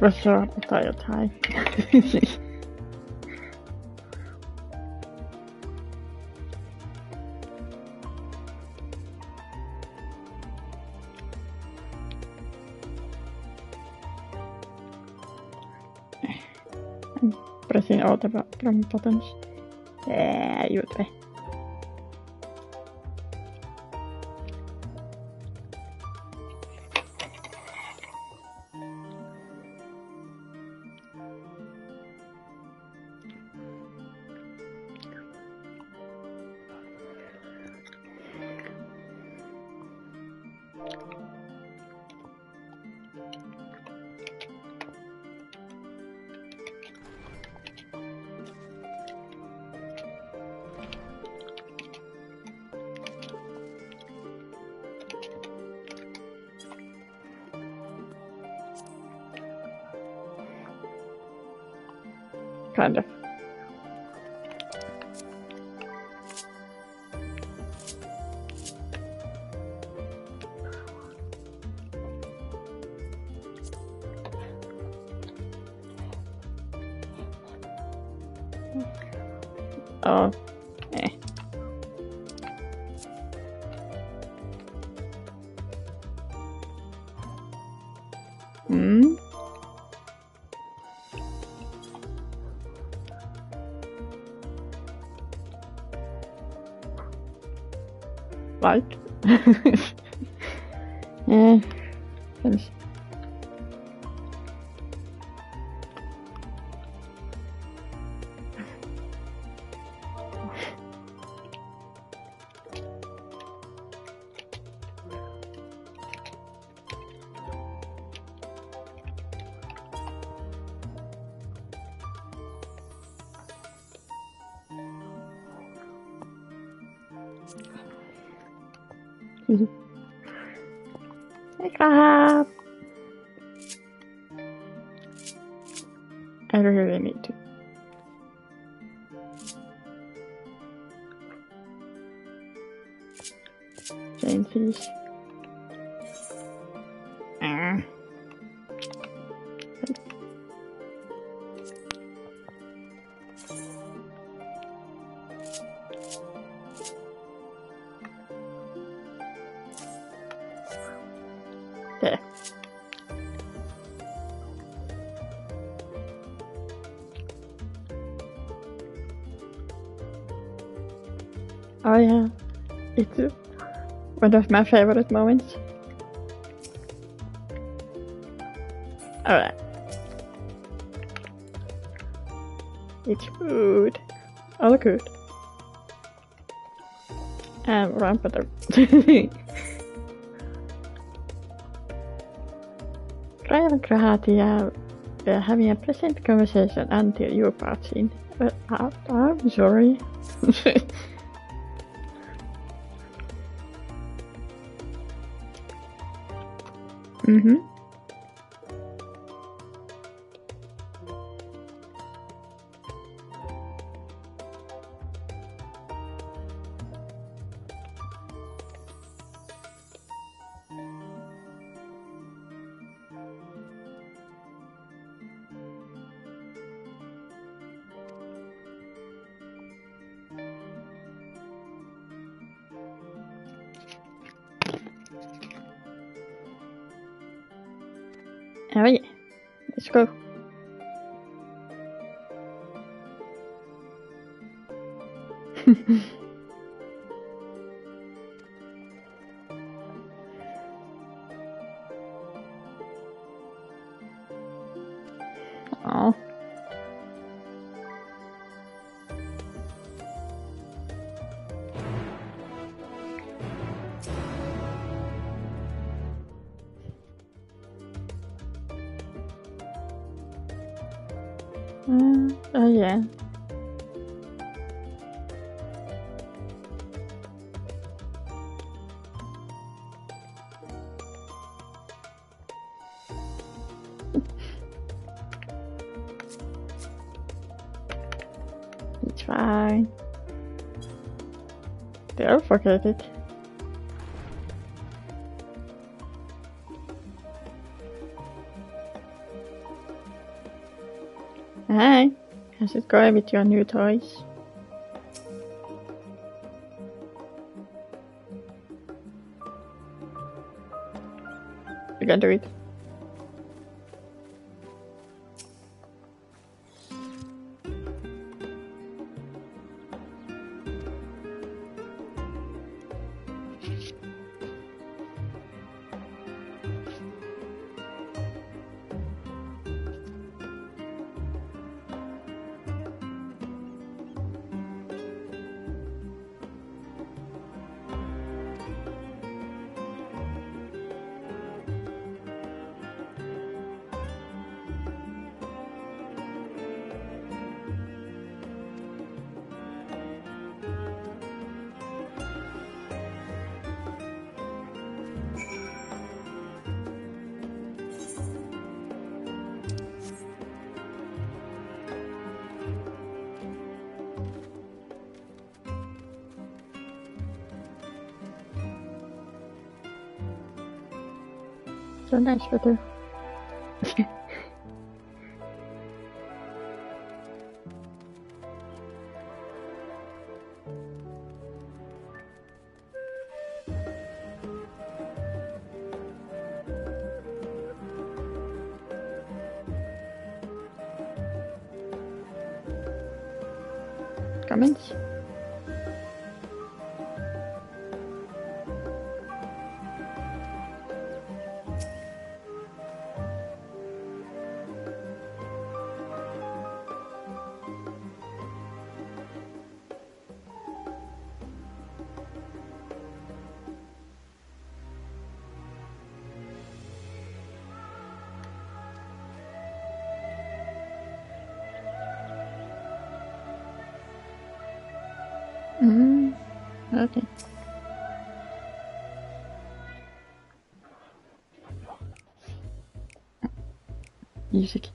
It was a tired time. I'm pressing all the wrong buttons. Yeah, you try. Kind of. Oh, eh. Hmm? Like? Yeah. Finish. Hey, crap! I really need to. Jane fish. There. Oh yeah, it's one of my favorite moments. Alright. It's food. All good. And run for the Gratia, we're having a pleasant conversation until you barge in. I'm sorry. Mm-hmm. Oh yeah, let's go. Oh. Oh yeah. It's fine. They'll forget it. Hi, how's it going with your new toys? You can do it. So nice weather. Comments? Okay. Music.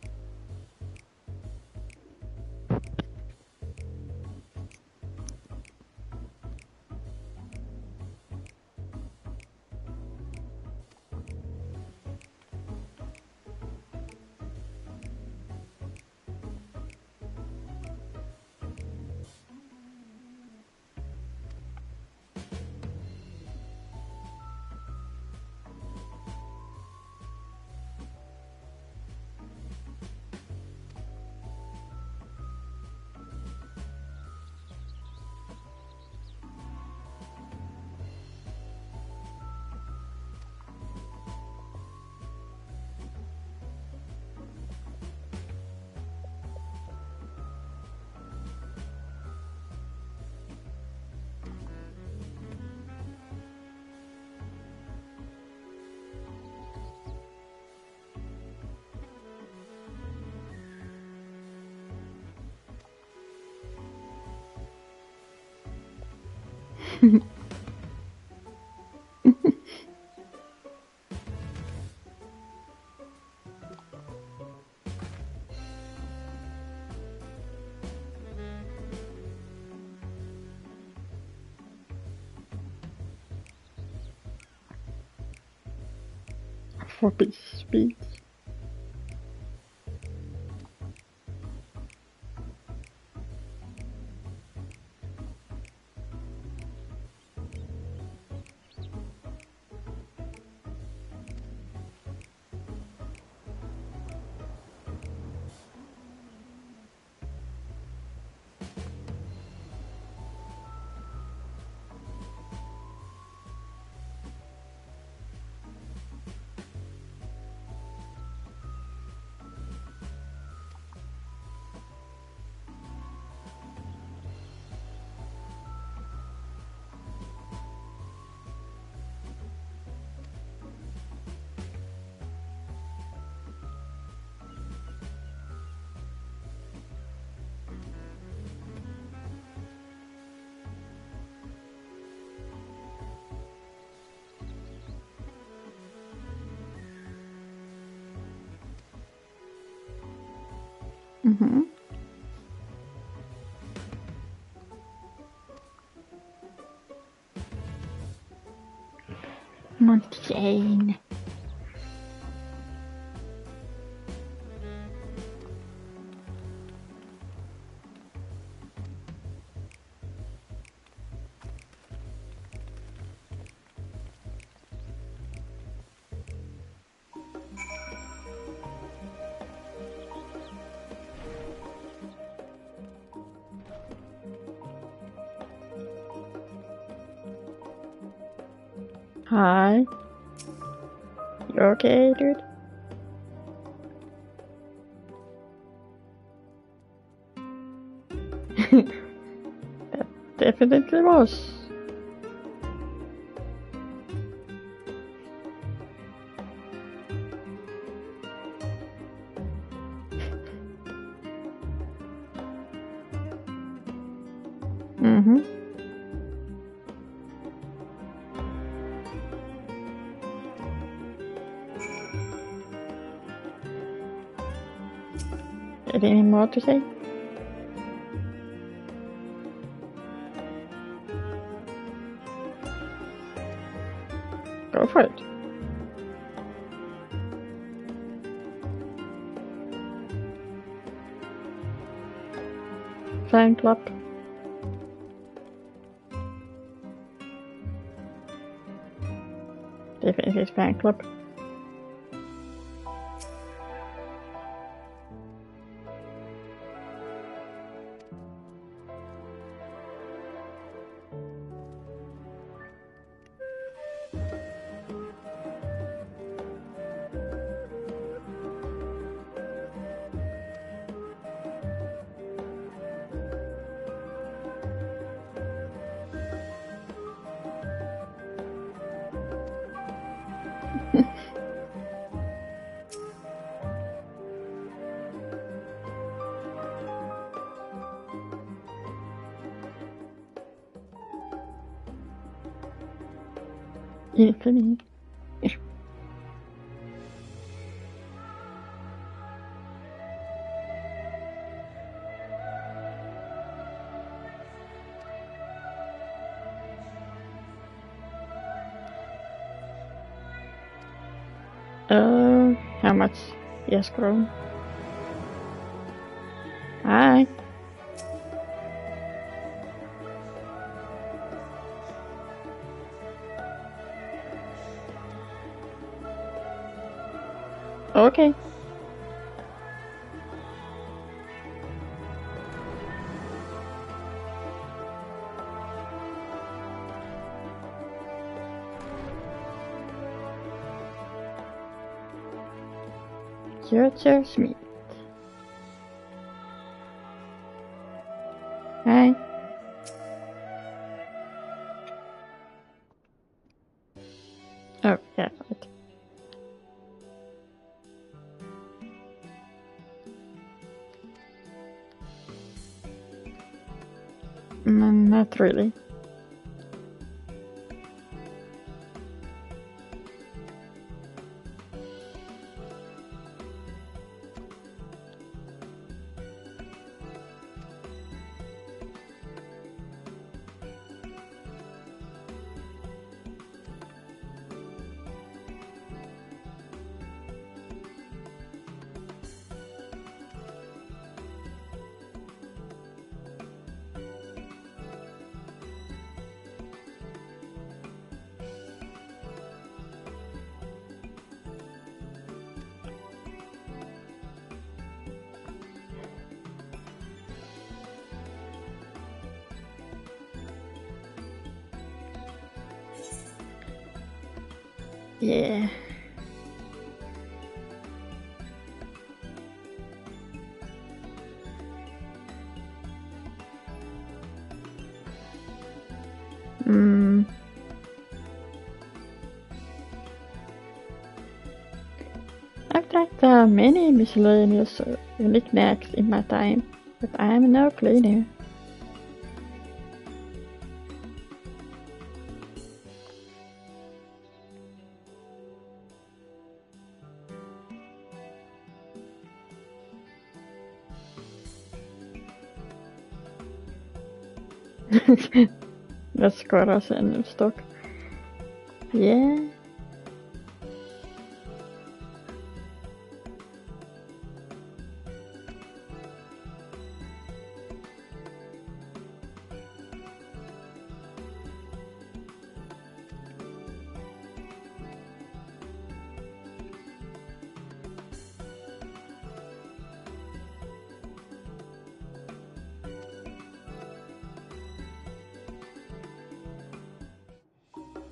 For peace speed. Monty Jane. Hi. You okay, dude? That definitely was. Mm-hmm. Any more to say? Go for it. Fan club. Definitely fan club. Infamy. How much? Yes, grown. Hi. Okay. You're so sweet. Hi. Oh, yeah, right. Not really. Yeah. I've tried many miscellaneous knickknacks in my time, but I'm no cleaner. Let's go us in stock. Yeah.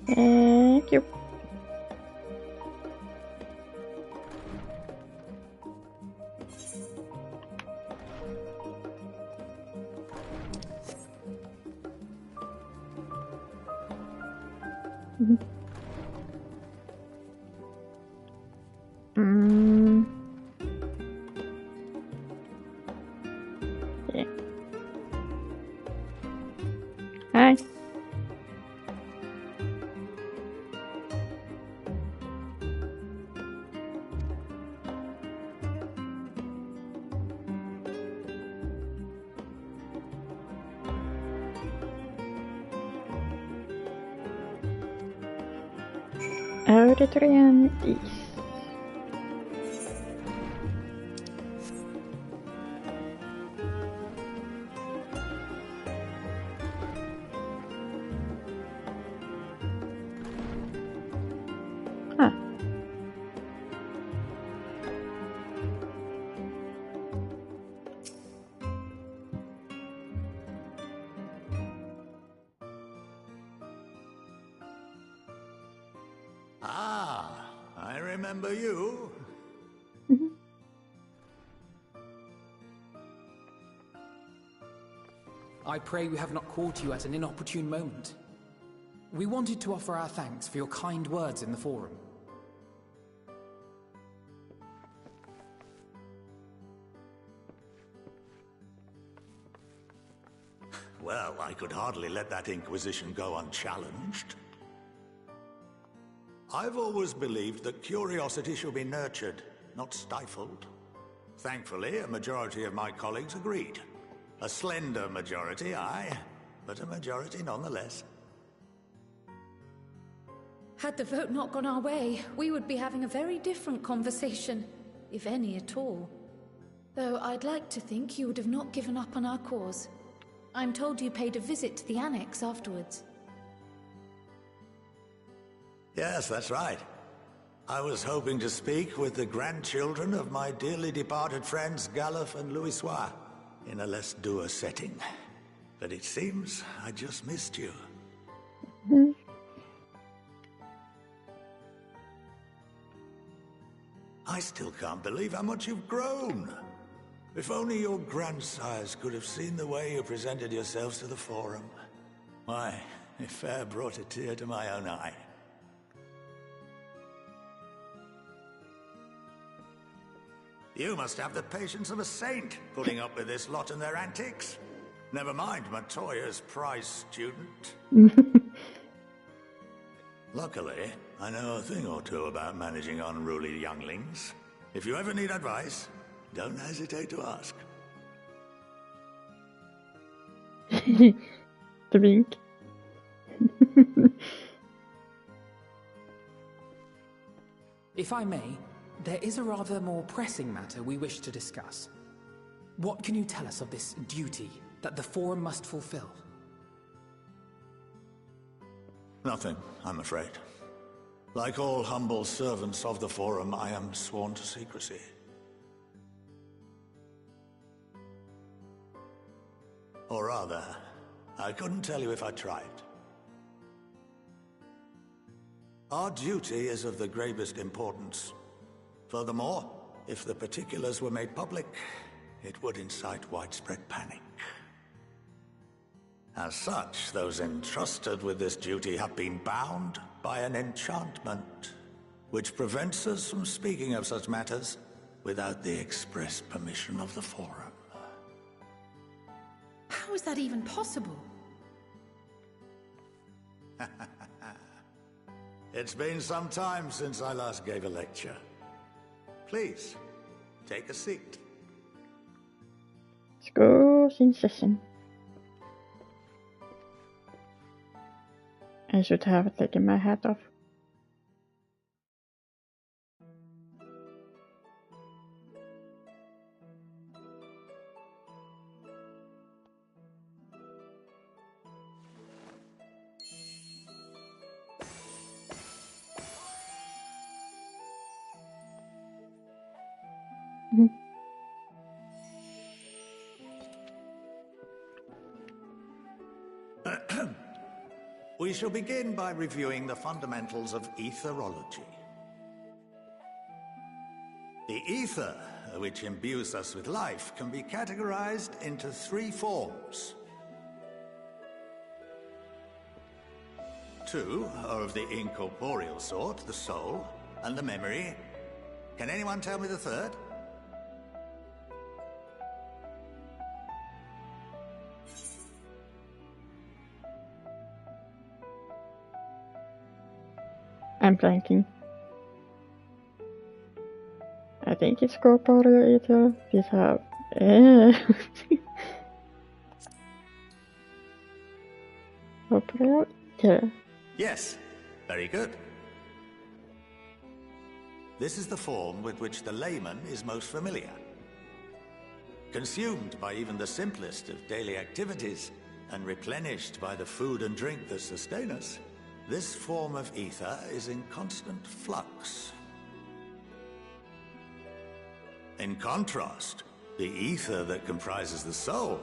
Thank you. Territorium East. Huh. Ah, I remember you. I pray we have not caught you at an inopportune moment. We wanted to offer our thanks for your kind words in the forum. Well, I could hardly let that Inquisition go unchallenged. I've always believed that curiosity should be nurtured, not stifled. Thankfully, a majority of my colleagues agreed. A slender majority, aye, but a majority nonetheless. Had the vote not gone our way, we would be having a very different conversation, if any at all. Though I'd like to think you would have not given up on our cause. I'm told you paid a visit to the Annex afterwards. Yes, that's right. I was hoping to speak with the grandchildren of my dearly departed friends Garlemald and Louisoix in a less dour setting. But it seems I just missed you. I still can't believe how much you've grown. If only your grandsires could have seen the way you presented yourselves to the Forum. Why, it fair brought a tear to my own eye. You must have the patience of a saint, putting up with this lot and their antics. Never mind Matoya's prize student. Luckily, I know a thing or two about managing unruly younglings. If you ever need advice, don't hesitate to ask. The wink. If I may, there is a rather more pressing matter we wish to discuss. What can you tell us of this duty that the Forum must fulfill? Nothing, I'm afraid. Like all humble servants of the Forum, I am sworn to secrecy. Or rather, I couldn't tell you if I tried. Our duty is of the gravest importance. Furthermore, if the particulars were made public, it would incite widespread panic. As such, those entrusted with this duty have been bound by an enchantment, which prevents us from speaking of such matters without the express permission of the Forum. How is that even possible? It's been some time since I last gave a lecture. Please, take a seat. School's in session. I should have taken my hat off. We shall begin by reviewing the fundamentals of etherology. The ether, which imbues us with life, can be categorized into three forms. Two are of the incorporeal sort, the soul, and the memory. Can anyone tell me the third? I'm blanking. I think it's corporeal ether. These have corporeal ether. Yes, very good. This is the form with which the layman is most familiar. Consumed by even the simplest of daily activities, and replenished by the food and drink that sustain us, this form of ether is in constant flux. In contrast, the ether that comprises the soul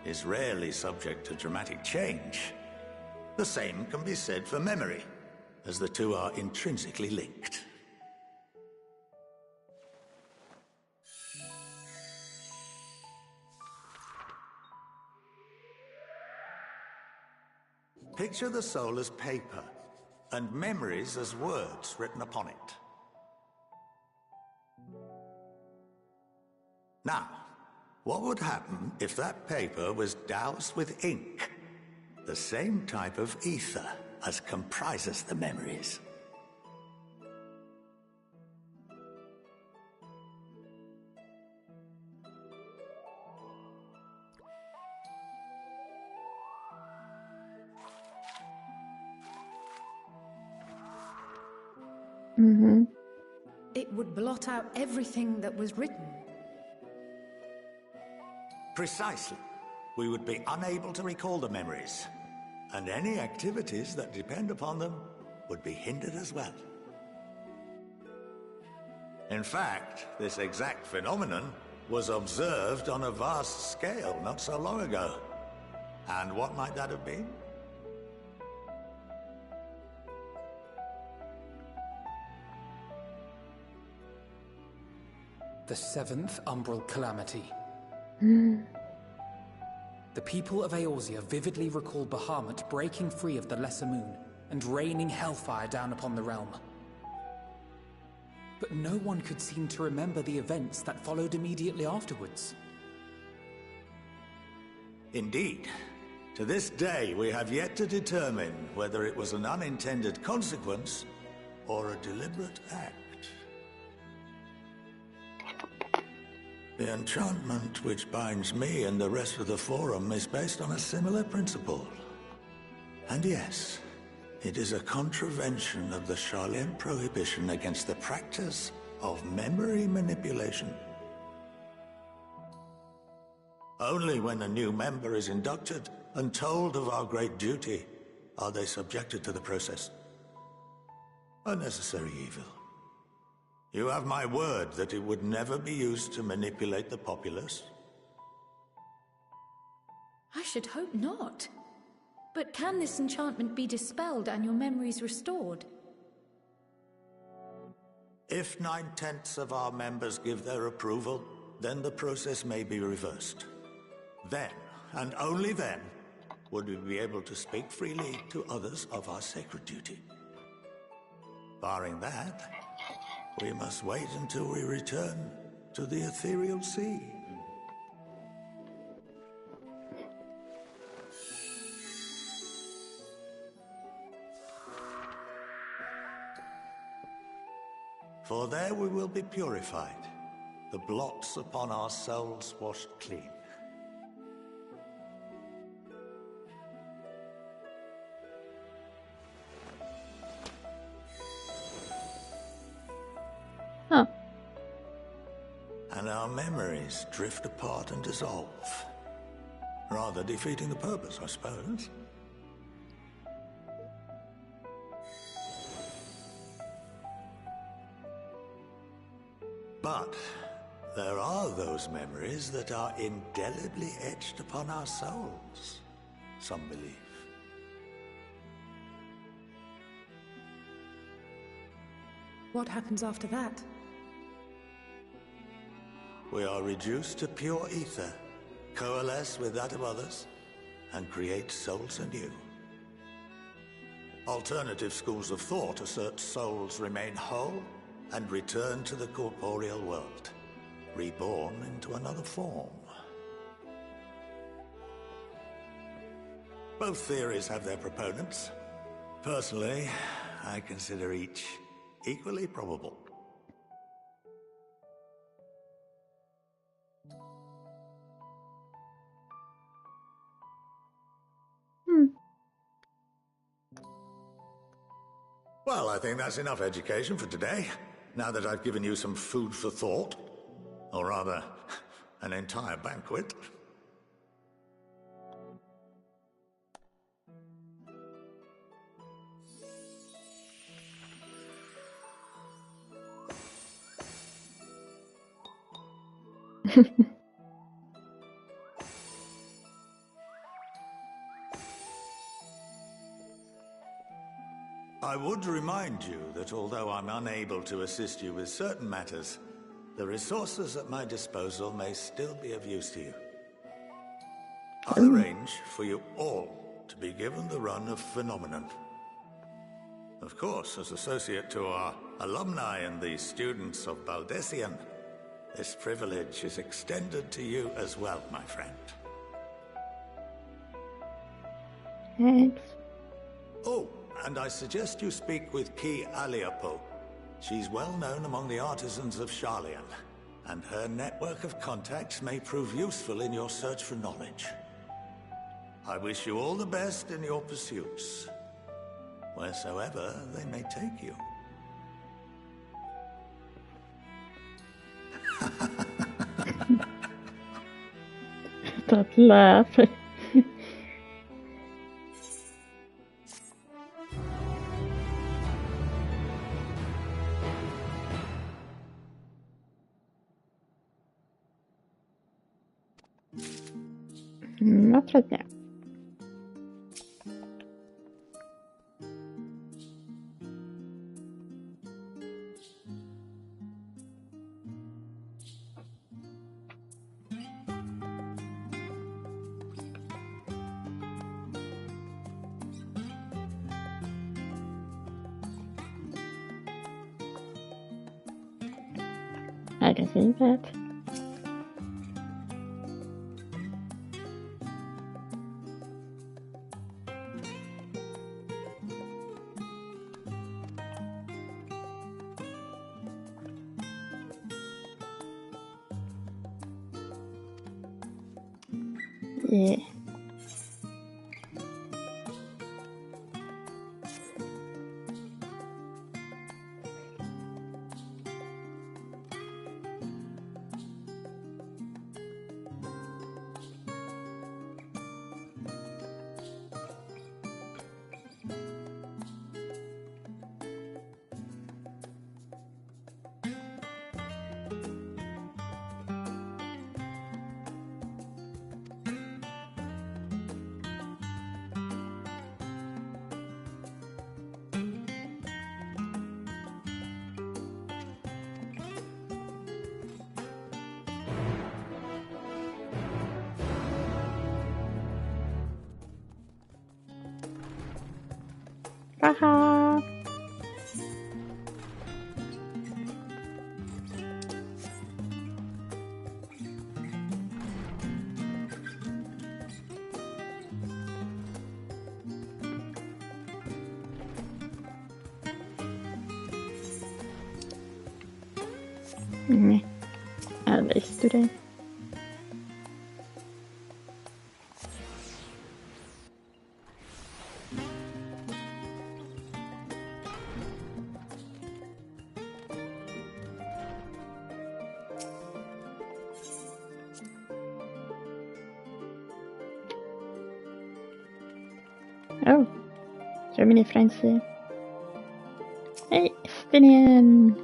is rarely subject to dramatic change. The same can be said for memory, as the two are intrinsically linked. Picture the soul as paper, and memories as words written upon it. Now, what would happen if that paper was doused with ink? The same type of ether as comprises the memories. It would blot out everything that was written. Precisely. We would be unable to recall the memories, and any activities that depend upon them would be hindered as well. In fact, this exact phenomenon was observed on a vast scale not so long ago. And what might that have been? The seventh umbral calamity. The people of Eorzea vividly recall Bahamut breaking free of the Lesser Moon and raining hellfire down upon the realm. But no one could seem to remember the events that followed immediately afterwards. Indeed. To this day, we have yet to determine whether it was an unintended consequence or a deliberate act. The enchantment which binds me and the rest of the Forum is based on a similar principle. And yes, it is a contravention of the Sharlayan prohibition against the practice of memory manipulation. Only when a new member is inducted and told of our great duty are they subjected to the process. A necessary evil. You have my word that it would never be used to manipulate the populace? I should hope not. But can this enchantment be dispelled and your memories restored? If 9/10 of our members give their approval, then the process may be reversed. Then, and only then, would we be able to speak freely to others of our sacred duty. Barring that, we must wait until we return to the ethereal sea. For there we will be purified, the blots upon our souls washed clean. Huh. And our memories drift apart and dissolve. Rather defeating the purpose, I suppose. But there are those memories that are indelibly etched upon our souls, some believe. What happens after that? We are reduced to pure ether, coalesce with that of others, and create souls anew. Alternative schools of thought assert souls remain whole and return to the corporeal world, reborn into another form. Both theories have their proponents. Personally, I consider each equally probable. Well, I think that's enough education for today. now that I've given you some food for thought. Or rather, an entire banquet. I would remind you that although I'm unable to assist you with certain matters, the resources at my disposal may still be of use to you. I'll arrange for you all to be given the run of Phenomenon. Of course, as associate to our alumni and the students of Baldessian, this privilege is extended to you as well, my friend. Thanks. Oh, and I suggest you speak with Ki Aliapo. She's well known among the artisans of Sharlayan, and her network of contacts may prove useful in your search for knowledge. I wish you all the best in your pursuits, wheresoever they may take you. Stop laughing. Vad tror jag? I can see that. Yeah. Haha. At least today. Oh, so many friends here. Hey, Stinian!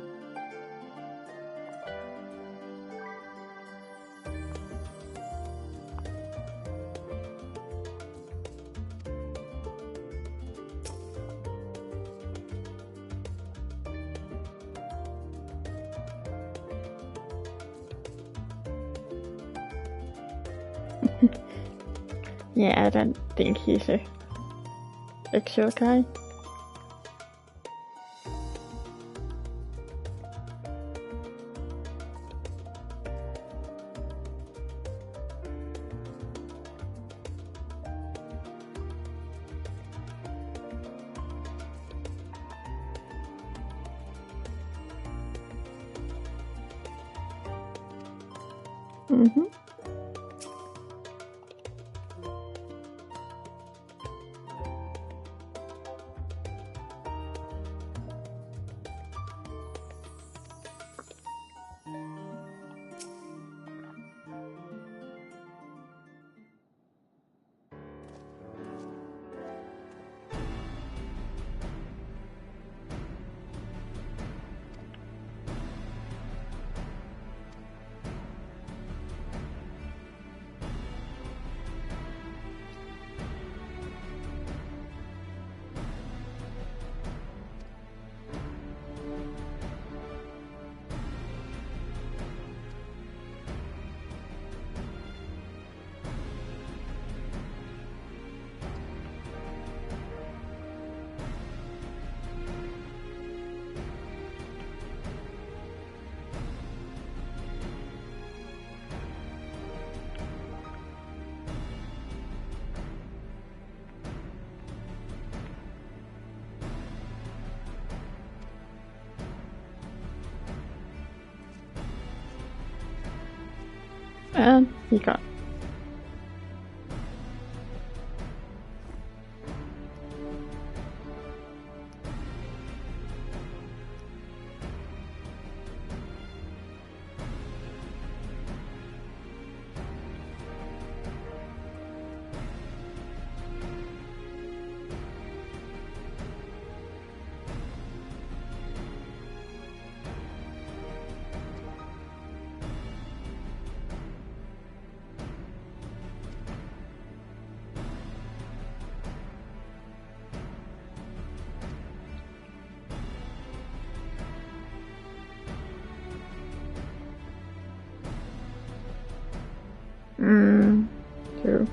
Yeah, I don't think he's a actual guy. Mm-hmm. And he got. True.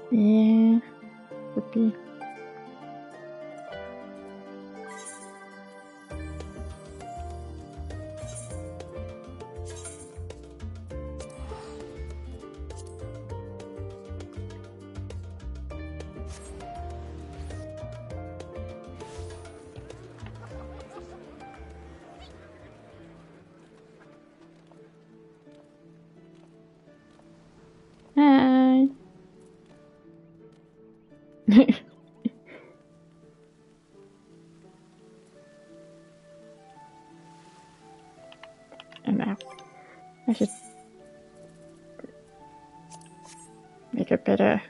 Yeah, would be. Hi. And now I should make a better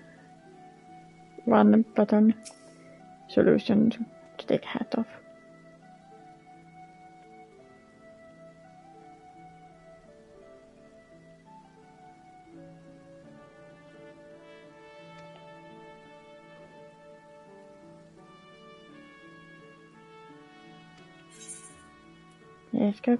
one button solution to take hat off. Let's go.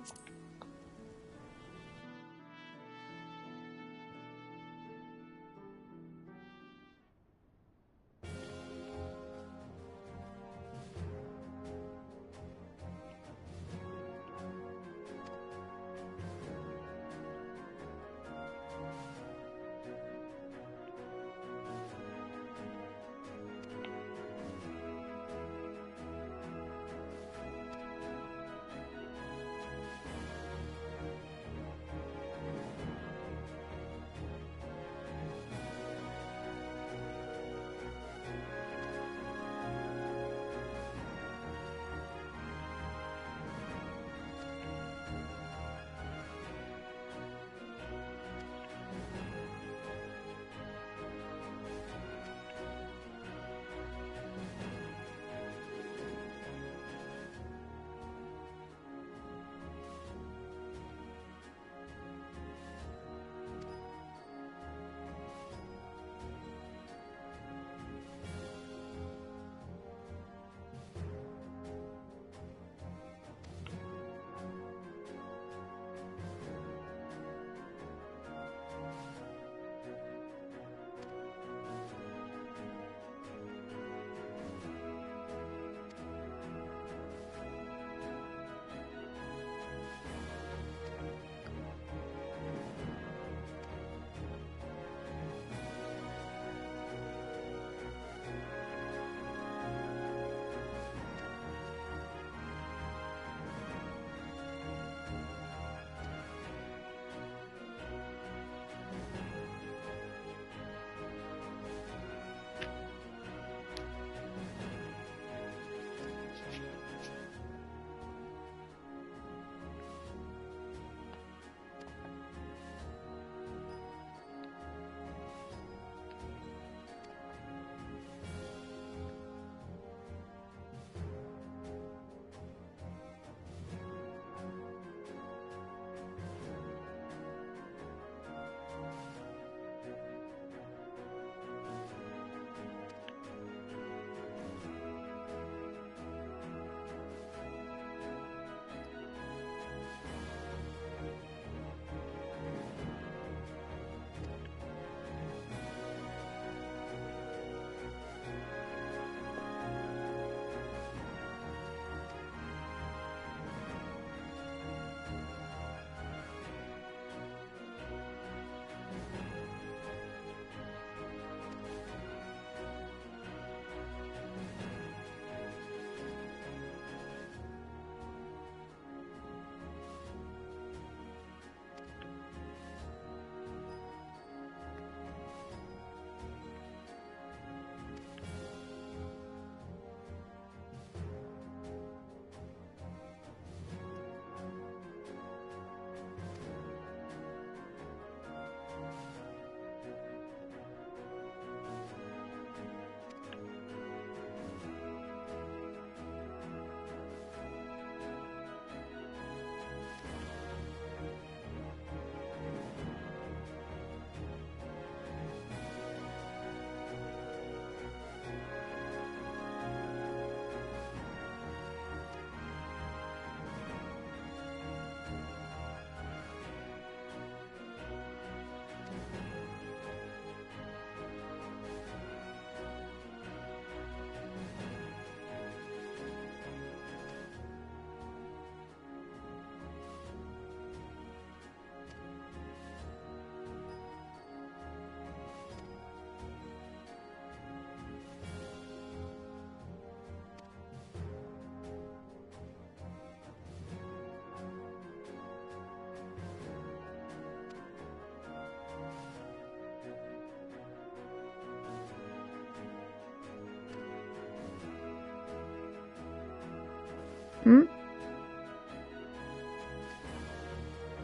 Hmm?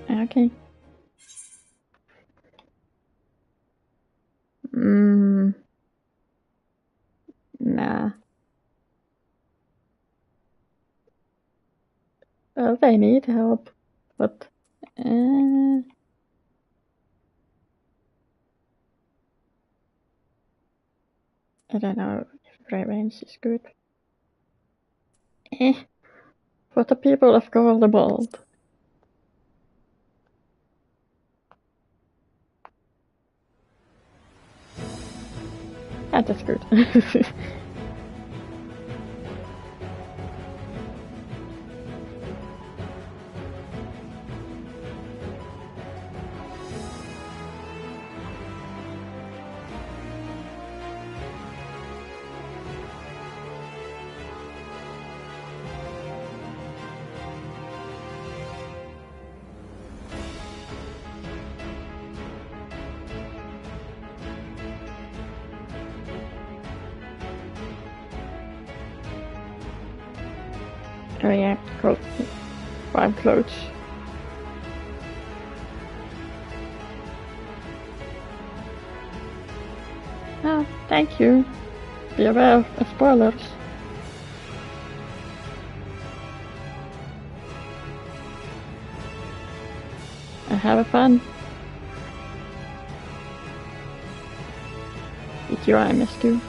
Okay. Nah. Well, they need help, but I don't know if revenge is good. For the people of Garlemald. That's good. Oh yeah, cool. Fine clothes. Oh, thank you. Be aware of spoilers. Have fun. It's your MSQ.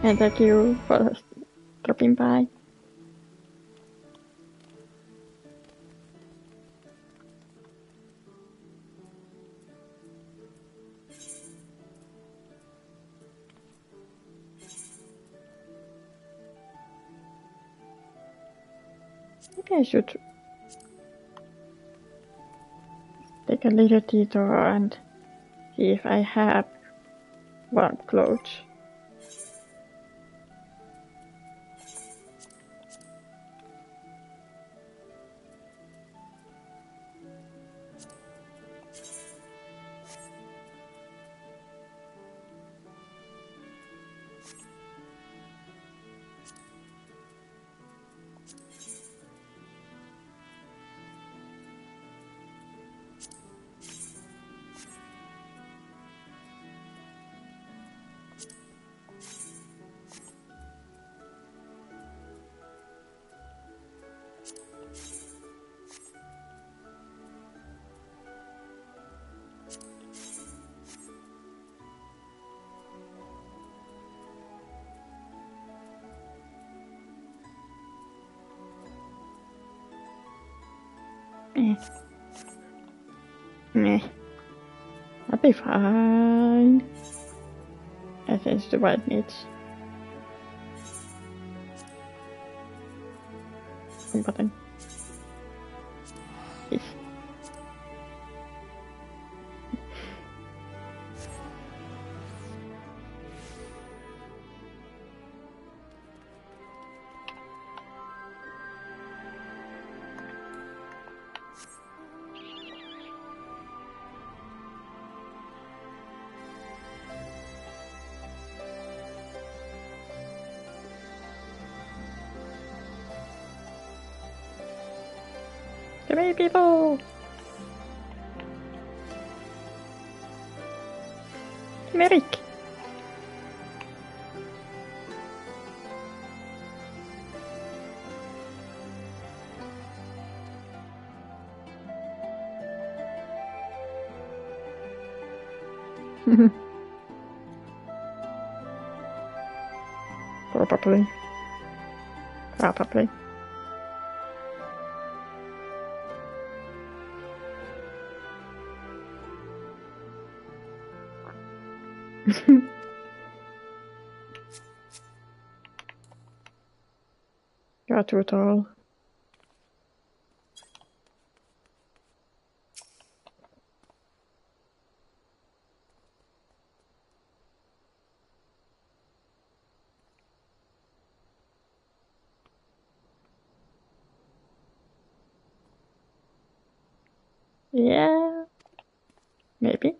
And thank you for dropping by. Maybe I should take a little detour and see if I have warm clothes. Meh. I'll be fine. I think the white needs. Button. Yes. Come here, people! Come here, Rick! Probably. Probably. You're too tall. Yeah. Maybe.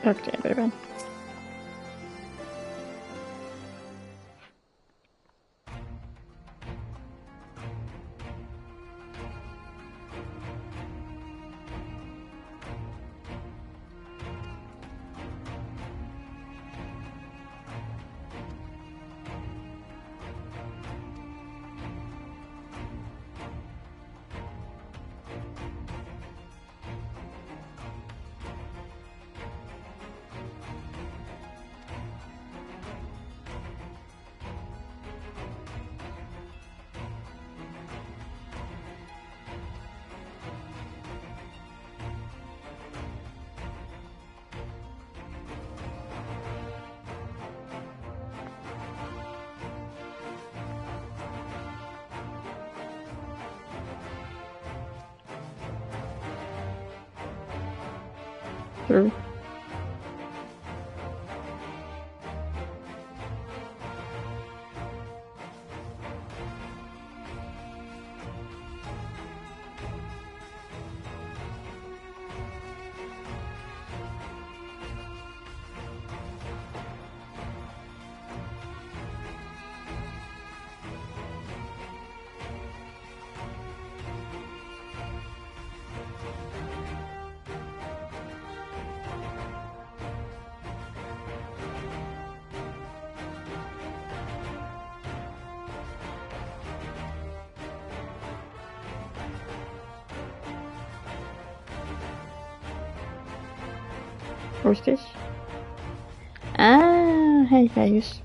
Talk to everyone. True. Who's this? Ah, hey guys.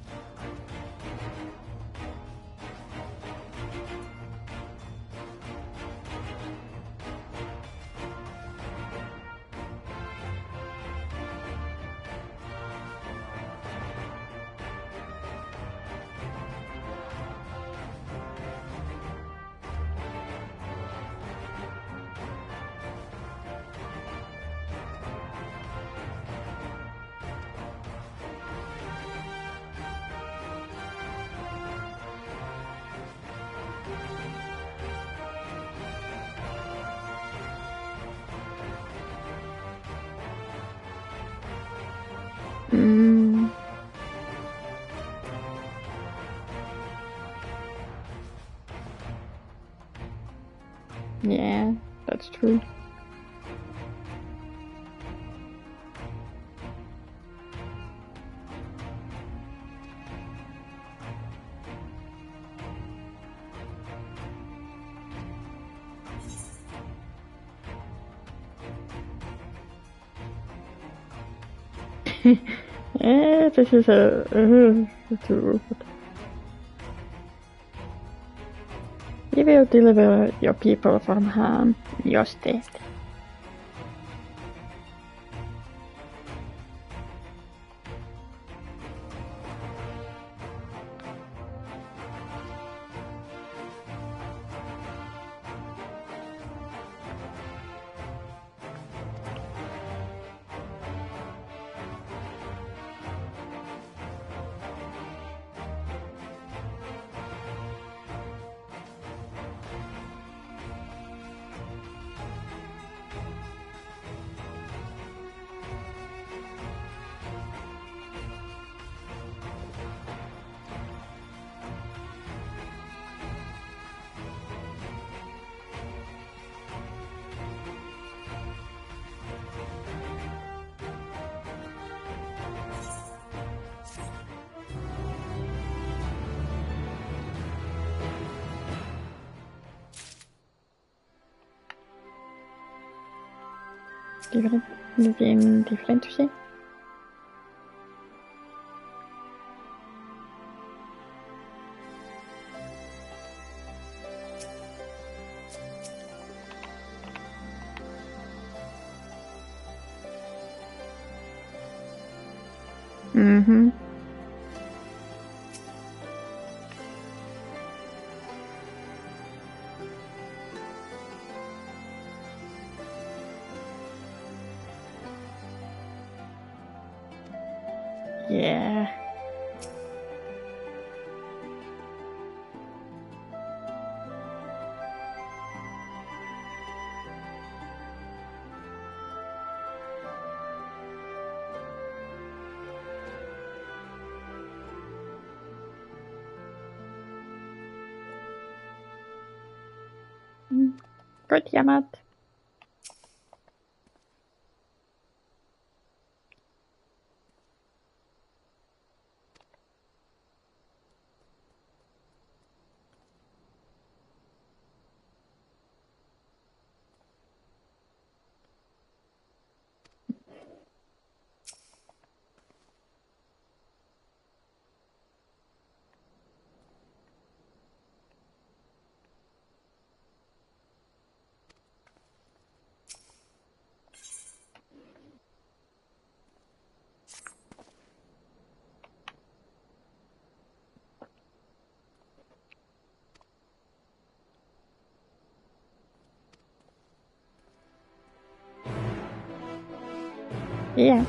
Yeah, that's true. This is a true. You will deliver your people from harm in your state. Different to say? Mm-hmm. Yeah. Good, Yamat. Yeah.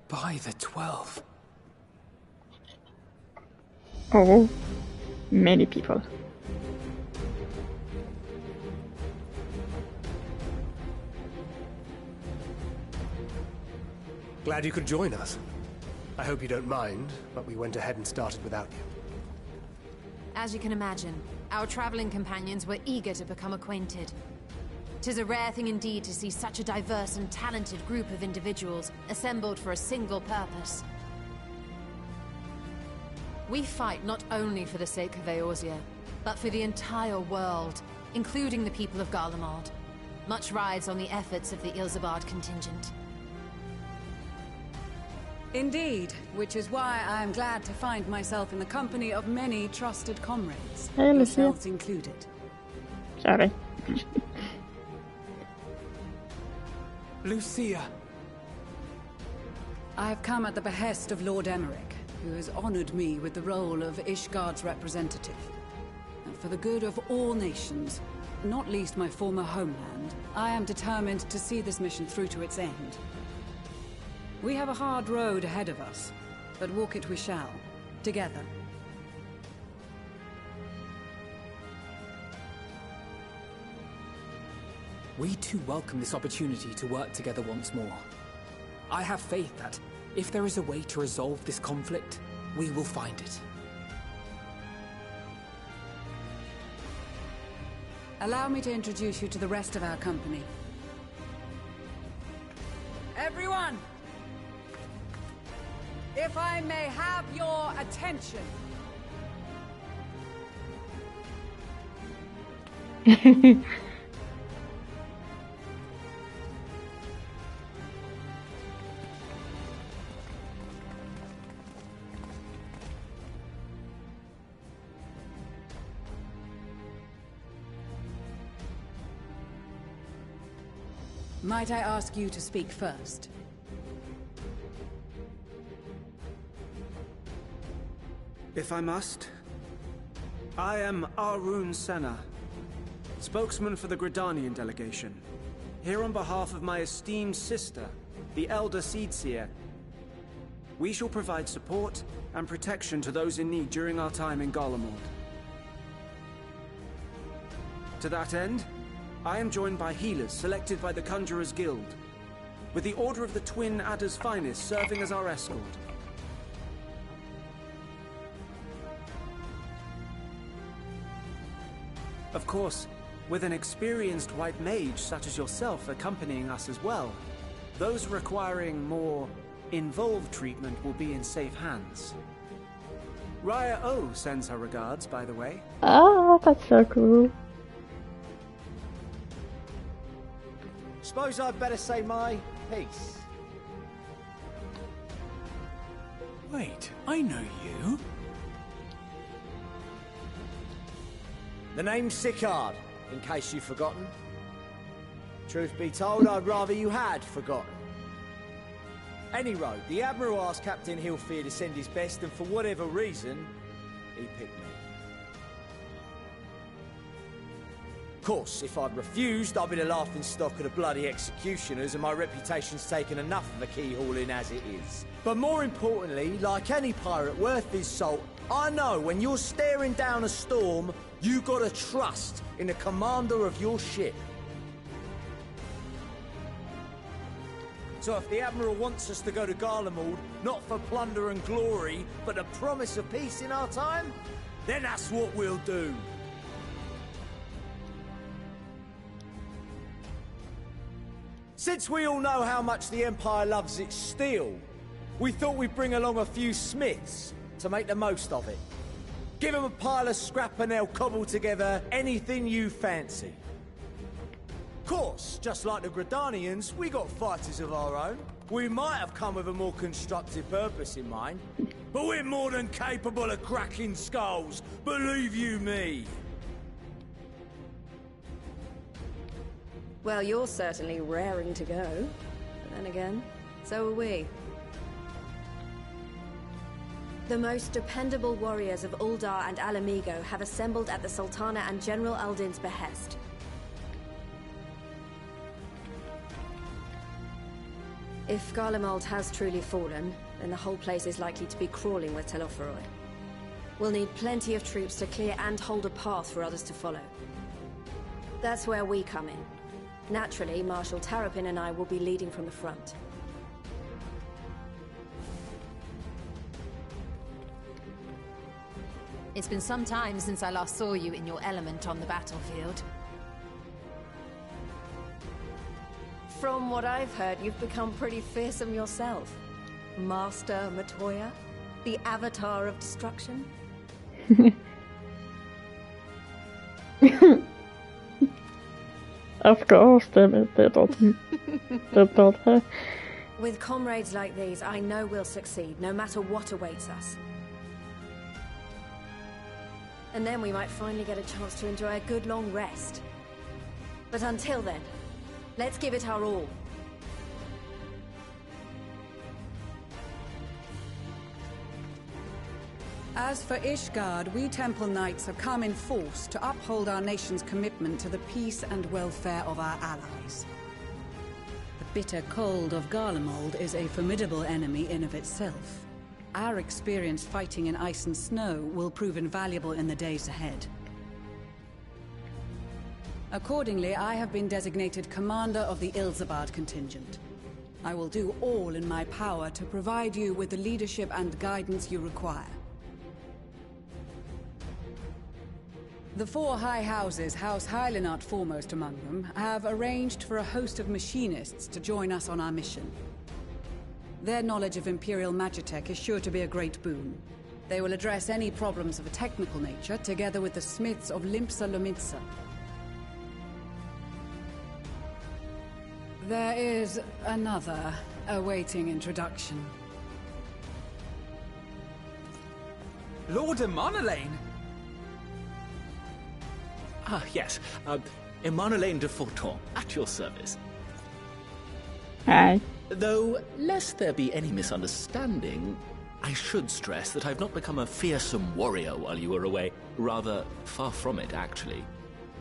By the 12. Oh, many people. Glad you could join us. I hope you don't mind, but we went ahead and started without you. As you can imagine, our traveling companions were eager to become acquainted. 'Tis a rare thing indeed to see such a diverse and talented group of individuals assembled for a single purpose. We fight not only for the sake of Eorzea, but for the entire world, including the people of Garlemald. Much rides on the efforts of the Ilzabard contingent. Indeed, which is why I am glad to find myself in the company of many trusted comrades, Hey, Lucia. yourselves included. Sorry. Lucia. I have come at the behest of Lord Emmerich, who has honored me with the role of Ishgard's representative. And for the good of all nations, not least my former homeland, I am determined to see this mission through to its end. We have a hard road ahead of us, but walk it we shall, together. We too welcome this opportunity to work together once more. I have faith that, if there is a way to resolve this conflict, we will find it. Allow me to introduce you to the rest of our company. Everyone! If I may have your attention. Might I ask you to speak first? If I must. I am Arun Senna, spokesman for the Gridanian delegation, here on behalf of my esteemed sister, the Elder Seedseer. We shall provide support and protection to those in need during our time in Garlemald. To that end, I am joined by healers selected by the Conjurers Guild, with the Order of the Twin Adder's Finest serving as our escort. Of course, with an experienced white mage such as yourself accompanying us as well, those requiring more involved treatment will be in safe hands. Raya O sends her regards, by the way. Oh, that's so cool. Suppose I'd better say my piece. Wait, I know you. The name's Sicard, in case you've forgotten. Truth be told, I'd rather you had forgotten. Any road, the Admiral asked Captain Hilfear to send his best, and for whatever reason, he picked me. Of course, if I'd refused, I'd be the laughingstock of the bloody executioners, and my reputation's taken enough of a keyhauling as it is. But more importantly, like any pirate worth his salt, I know when you're staring down a storm, you gotta trust in the commander of your ship. So if the Admiral wants us to go to Garlemald, not for plunder and glory, but the promise of peace in our time, then that's what we'll do. Since we all know how much the Empire loves its steel, we thought we'd bring along a few smiths to make the most of it. Give them a pile of scrap and they'll cobble together anything you fancy. Of course, just like the Gridanians, we got fighters of our own. We might have come with a more constructive purpose in mind, but we're more than capable of cracking skulls, believe you me. Well, you're certainly raring to go. But then again, so are we. The most dependable warriors of Uldar and Alamigo have assembled at the Sultana and General Aldin's behest. If Garlemald has truly fallen, then the whole place is likely to be crawling with Telophoroi. We'll need plenty of troops to clear and hold a path for others to follow. That's where we come in. Naturally, Marshal Terrapin and I will be leading from the front. It's been some time since I last saw you in your element on the battlefield. From what I've heard, you've become pretty fearsome yourself. Master Matoya, the Avatar of Destruction. Of course, they told her. With comrades like these, I know we'll succeed, no matter what awaits us. And then we might finally get a chance to enjoy a good long rest. But until then, let's give it our all. As for Ishgard, we Temple Knights have come in force to uphold our nation's commitment to the peace and welfare of our allies. The bitter cold of Garlemald is a formidable enemy in of itself. Our experience fighting in ice and snow will prove invaluable in the days ahead. Accordingly, I have been designated commander of the Ilzabard contingent. I will do all in my power to provide you with the leadership and guidance you require. The four high houses, House Hylinart foremost among them, have arranged for a host of machinists to join us on our mission. Their knowledge of Imperial Magitech is sure to be a great boon. They will address any problems of a technical nature, together with the smiths of Limpsa Lomitsa. There is another awaiting introduction. Lord Emanolain! Ah, yes. Emanolain de Forton, at your service. Hi. Though, lest there be any misunderstanding, I should stress that I've not become a fearsome warrior while you were away. Rather, far from it, actually.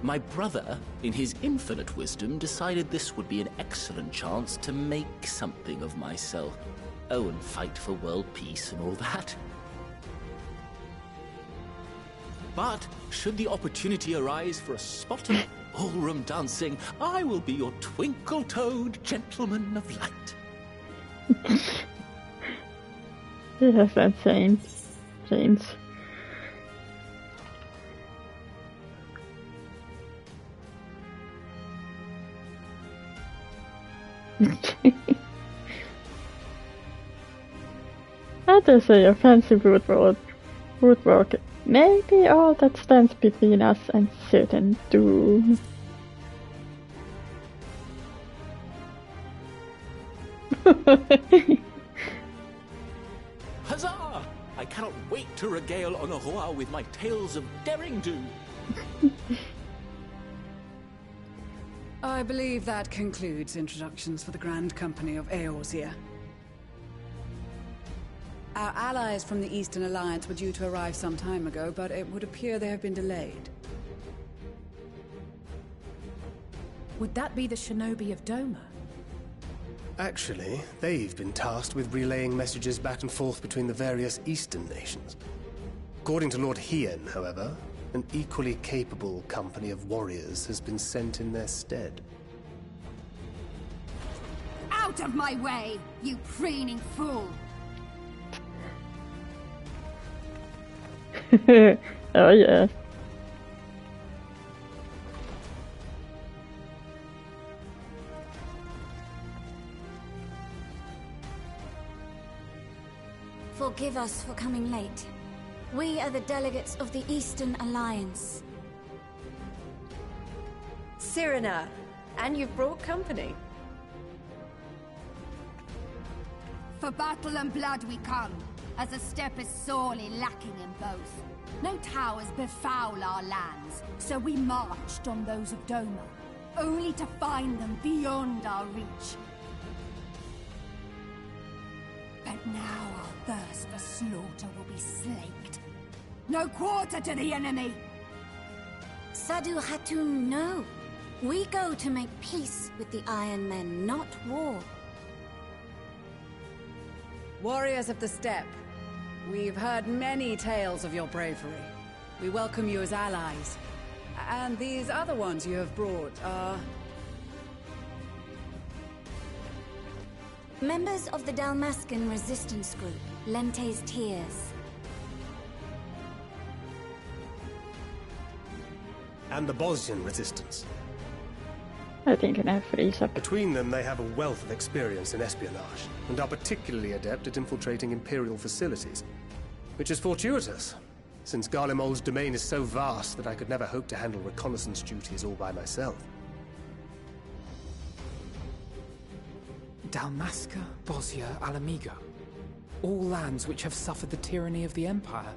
My brother, in his infinite wisdom, decided this would be an excellent chance to make something of myself. Oh, and fight for world peace and all that. But, should the opportunity arise for a spot of ballroom dancing, I will be your twinkle-toed gentleman of light. Yes, that's James. I just say a fancy woodwork. Maybe all that stands between us and certain doom. Huzzah! I cannot wait to regale Honoroa with my tales of daring do. I believe that concludes introductions for the Grand Company of Eorzea. Our allies from the Eastern Alliance were due to arrive some time ago, but it would appear they have been delayed. Would that be the shinobi of Doma? Actually, they've been tasked with relaying messages back and forth between the various eastern nations. According to Lord Hien, however, an equally capable company of warriors has been sent in their stead. Out of my way, you preening fool! Oh yeah. Forgive us for coming late. We are the delegates of the Eastern Alliance. Cyrena, and you've brought company. For battle and blood we come, as a step is sorely lacking in both. No towers befoul our lands, so we marched on those of Doma, only to find them beyond our reach. But now our thirst for slaughter will be slaked. No quarter to the enemy! Sadu Hatun, no. We go to make peace with the Iron Men, not war. Warriors of the Steppe, we've heard many tales of your bravery. We welcome you as allies. And these other ones you have brought are... Members of the Dalmascan resistance group, Lente's Tears. And the Bosnian resistance. I think an FFXIV. Between them, they have a wealth of experience in espionage, and are particularly adept at infiltrating Imperial facilities. Which is fortuitous, since Garlemald's domain is so vast that I could never hope to handle reconnaissance duties all by myself. Dalmasca, Bosnia, Alamigo. All lands which have suffered the tyranny of the Empire.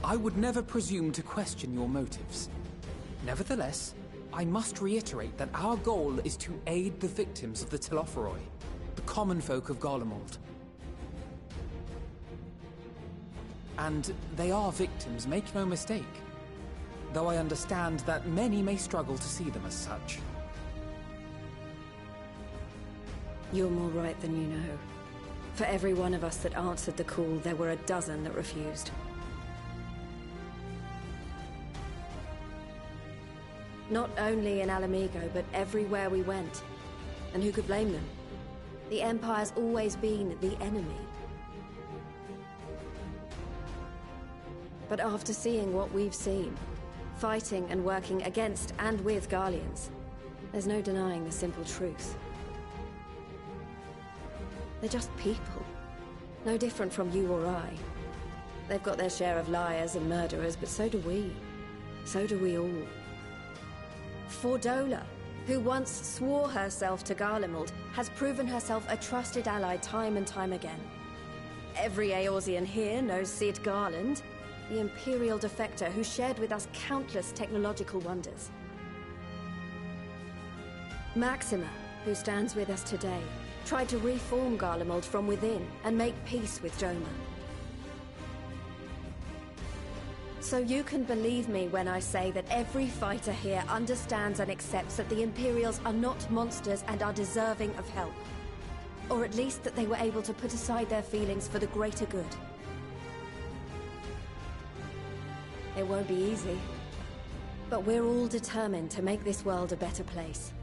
I would never presume to question your motives. Nevertheless, I must reiterate that our goal is to aid the victims of the Telophoroi, the common folk of Garlemald. And they are victims, make no mistake. Though I understand that many may struggle to see them as such. You're more right than you know. For every one of us that answered the call, there were a dozen that refused. Not only in Alamigo, but everywhere we went. And who could blame them? The Empire's always been the enemy. But after seeing what we've seen, fighting and working against and with Garleans, there's no denying the simple truth. They're just people. No different from you or I. They've got their share of liars and murderers, but so do we. So do we all. Fordola, who once swore herself to Garlemald, has proven herself a trusted ally time and time again. Every Eorzean here knows Cid Garland, the Imperial defector who shared with us countless technological wonders. Maxima, who stands with us today, tried to reform Garlemald from within and make peace with Doma. So you can believe me when I say that every fighter here understands and accepts that the Imperials are not monsters and are deserving of help. Or at least that they were able to put aside their feelings for the greater good. It won't be easy, but we're all determined to make this world a better place.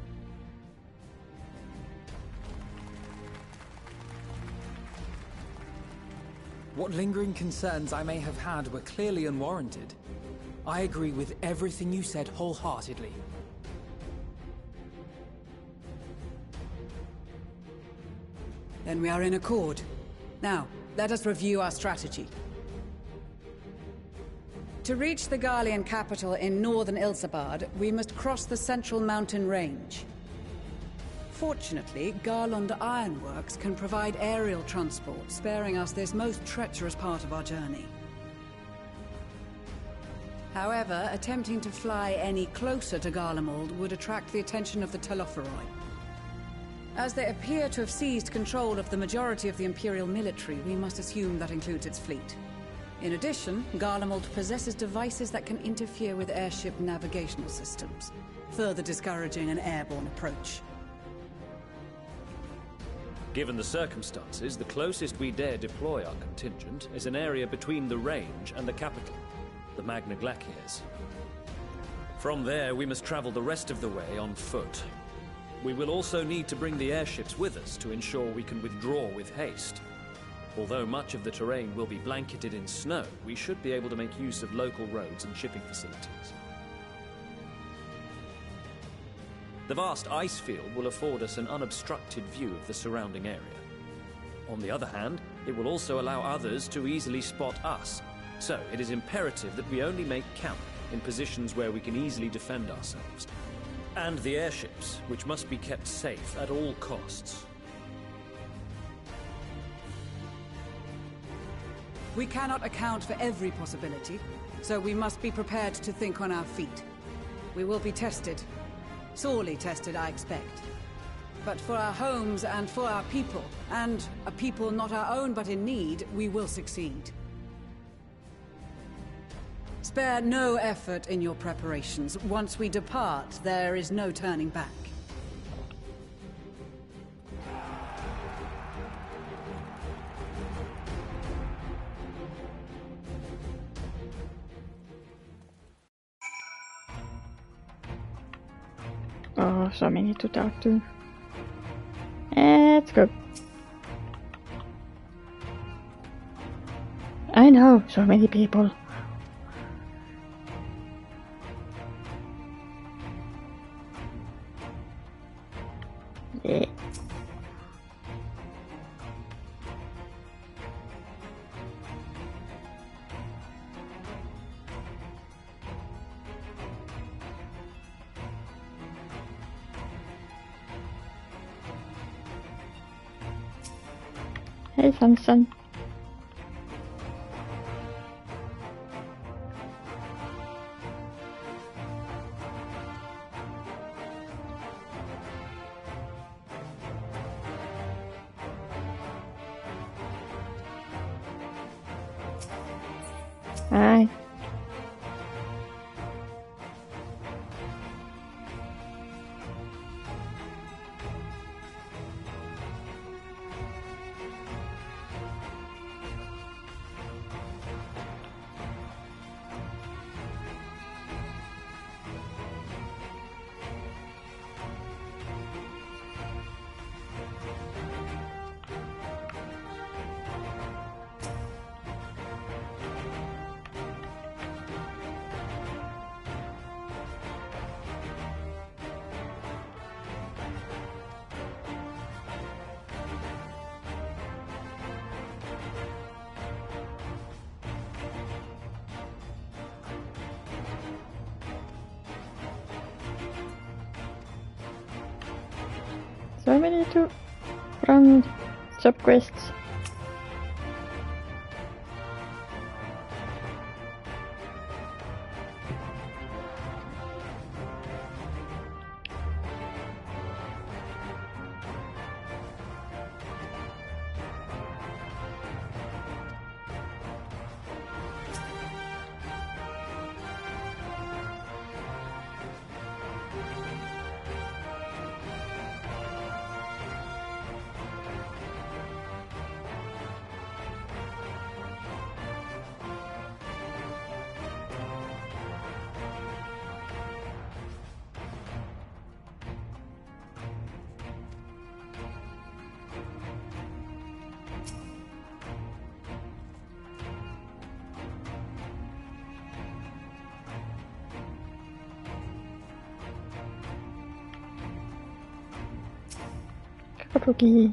What lingering concerns I may have had were clearly unwarranted. I agree with everything you said wholeheartedly. Then we are in accord. Now, let us review our strategy. To reach the Garlean capital in northern Ilsabard, we must cross the central mountain range. Fortunately, Garlemald Ironworks can provide aerial transport, sparing us this most treacherous part of our journey. However, attempting to fly any closer to Garlemald would attract the attention of the Telophoroi. As they appear to have seized control of the majority of the Imperial military, we must assume that includes its fleet. In addition, Garlemald possesses devices that can interfere with airship navigational systems, further discouraging an airborne approach. Given the circumstances, the closest we dare deploy our contingent is an area between the range and the capital, the Magna Glaciers. From there, we must travel the rest of the way on foot. We will also need to bring the airships with us to ensure we can withdraw with haste. Although much of the terrain will be blanketed in snow, we should be able to make use of local roads and shipping facilities. The vast ice field will afford us an unobstructed view of the surrounding area. On the other hand, it will also allow others to easily spot us, so it is imperative that we only make camp in positions where we can easily defend ourselves. And the airships, which must be kept safe at all costs. We cannot account for every possibility, so we must be prepared to think on our feet. We will be tested. Sorely tested, I expect. But for our homes and for our people, and a people not our own but in need, we will succeed. Spare no effort in your preparations. Once we depart, there is no turning back. Oh, so many to talk to. Let's go. I know, so many people. Yeah. Hey, Samson. Hi. So many to run sub quests. Kabuki.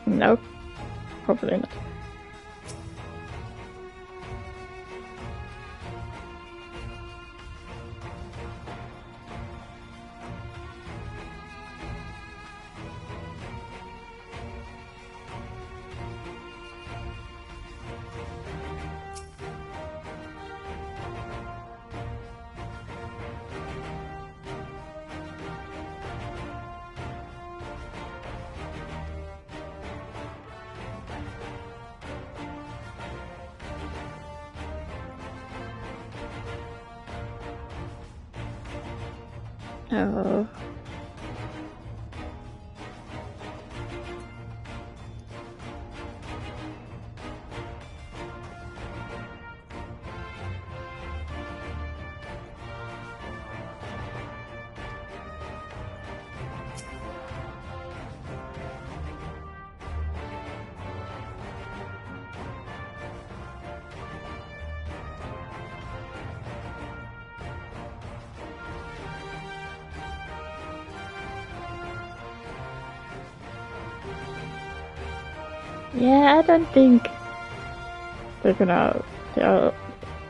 Nope. Hopefully not. Oh. Yeah, I don't think they're gonna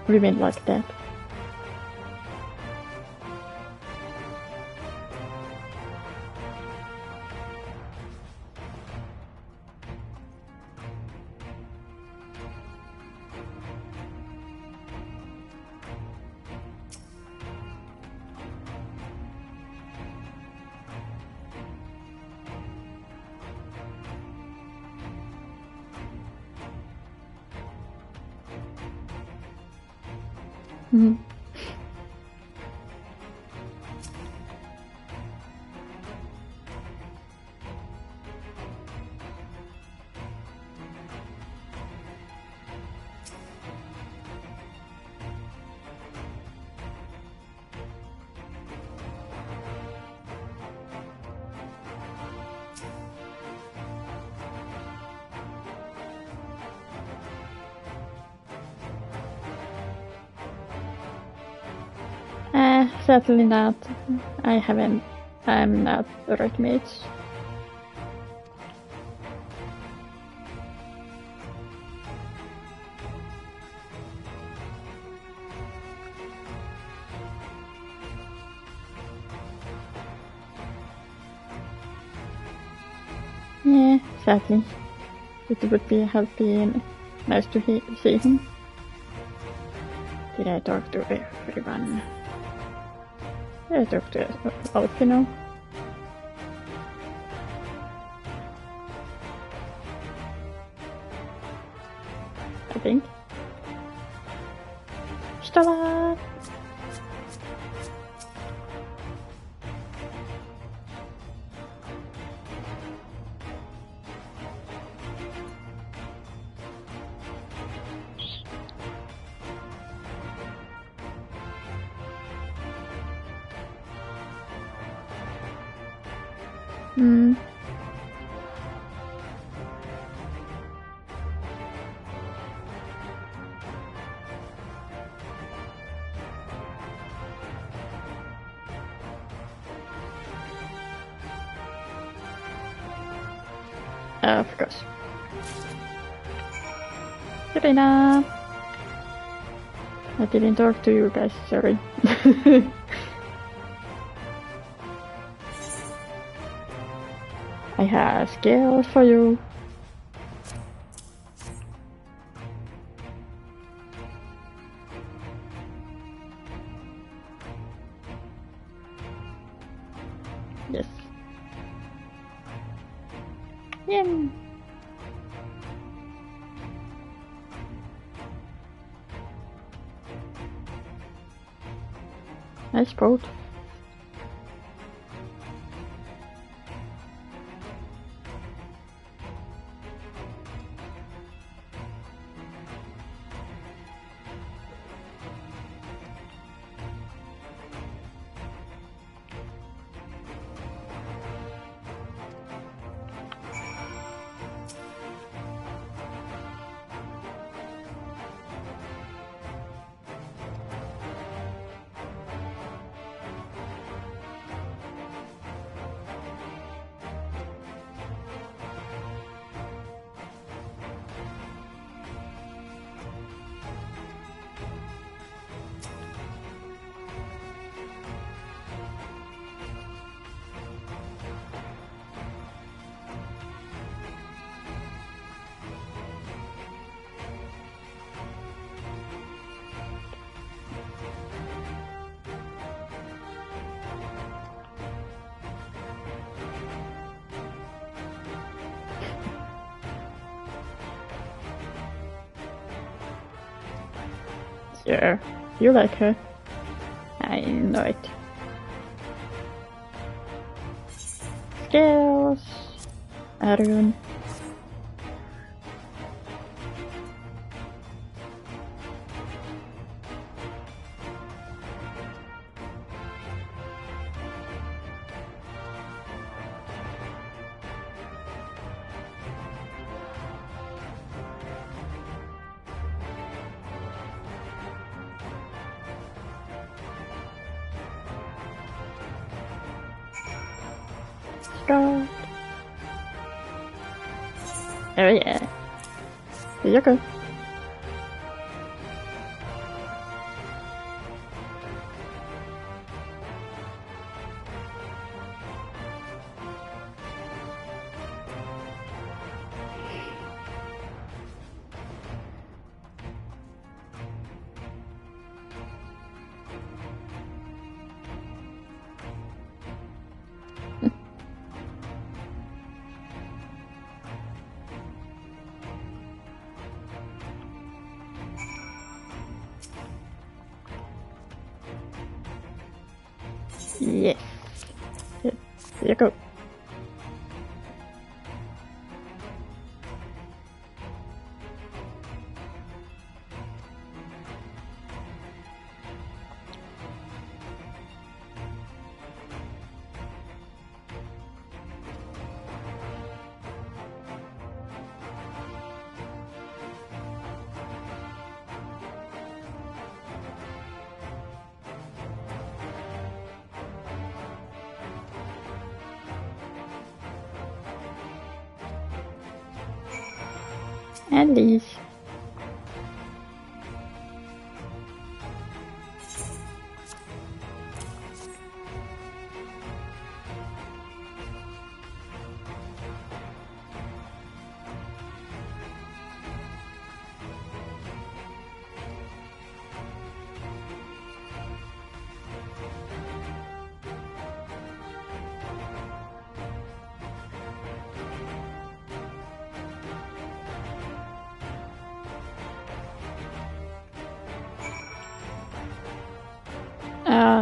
remain like that. Mm-hmm. Certainly not. I'm not a red mage. Yeah, sadly. It would have been nice to see him. Did I talk to everyone? I talked to Alpino. I think. Stella! Hmm. Of course. Serena! I didn't talk to you guys, sorry. I have skills for you. Yes. Yum. Nice boat. Yeah, you like her. I know it. Skills. Arun. Start. Oh yeah. Here you go. Yes. Here you go. And leave.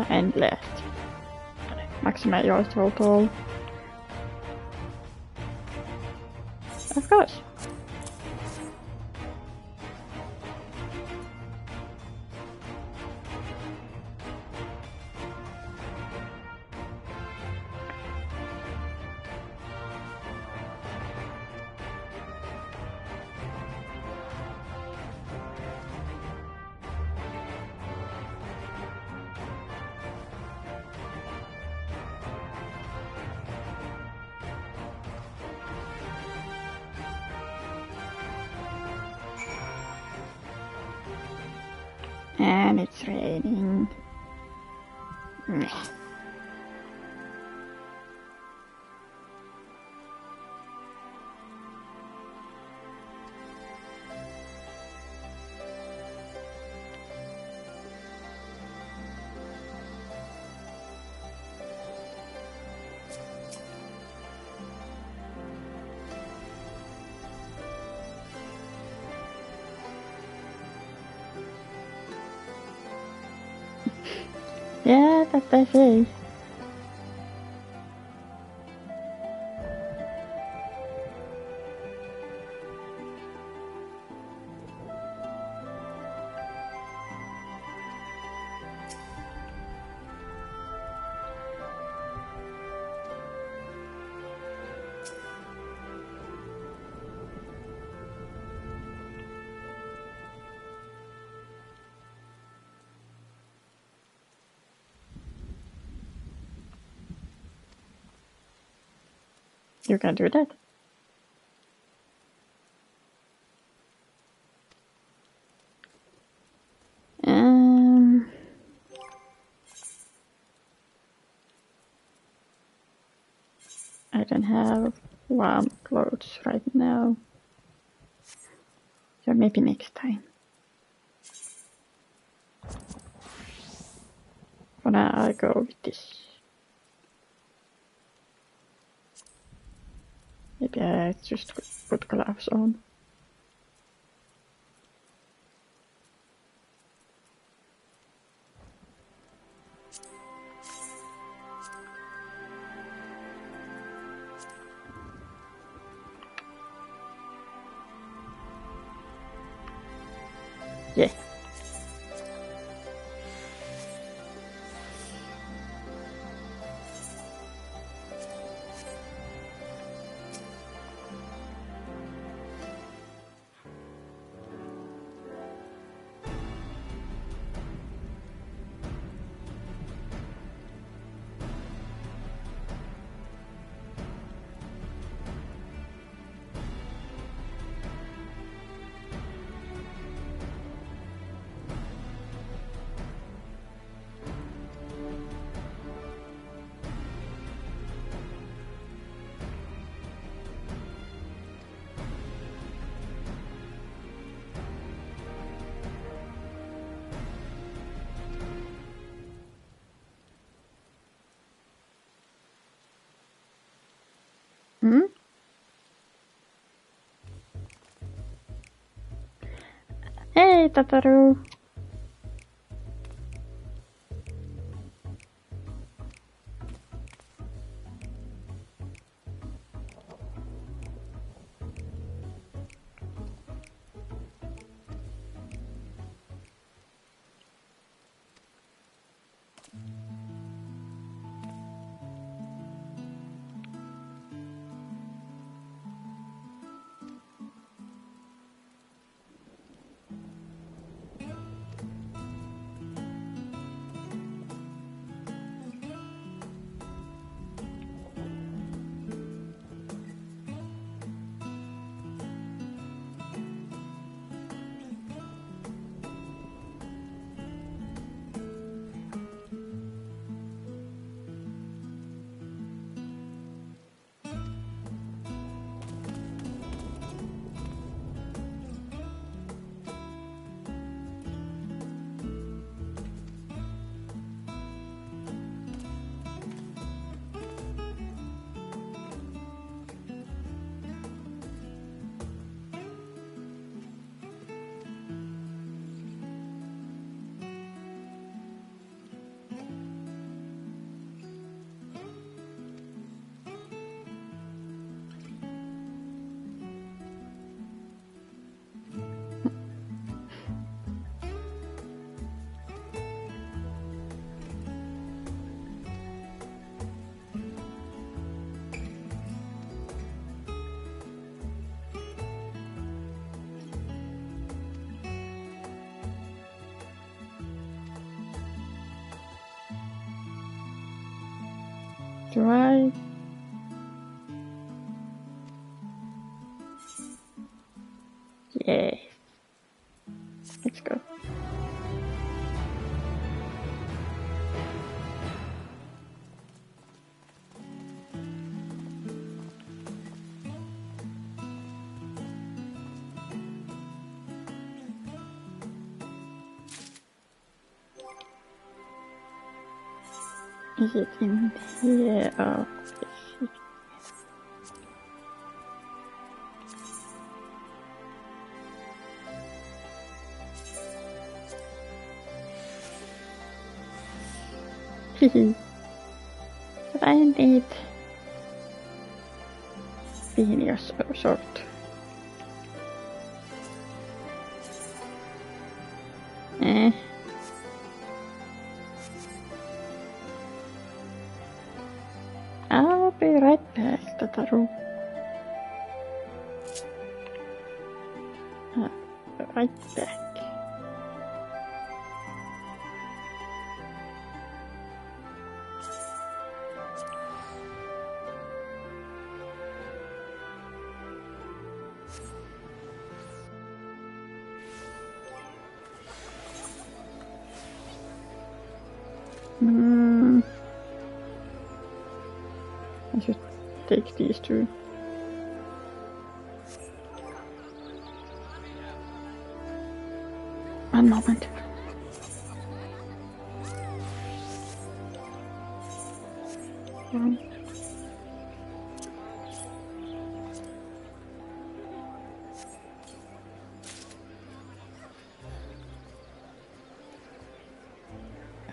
And left. Maximize your total. Of course. And it's raining. Meh. Yeah, that's the thing. You can do that. I don't have warm clothes right now. So maybe next time. For now I'll go with this. Maybe I just put gloves on. Yeah. Hey, Tataru! Right. Yeah. Let's go. Is it in here? Oh, hehe. But I need beanies of sort. I'll be right back, Tataru. Right back. I should take these two. One moment.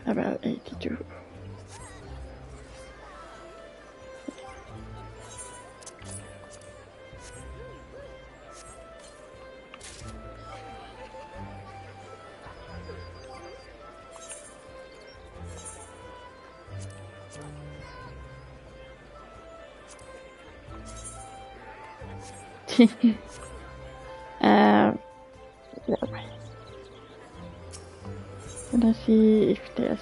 About 82. Let's see if there's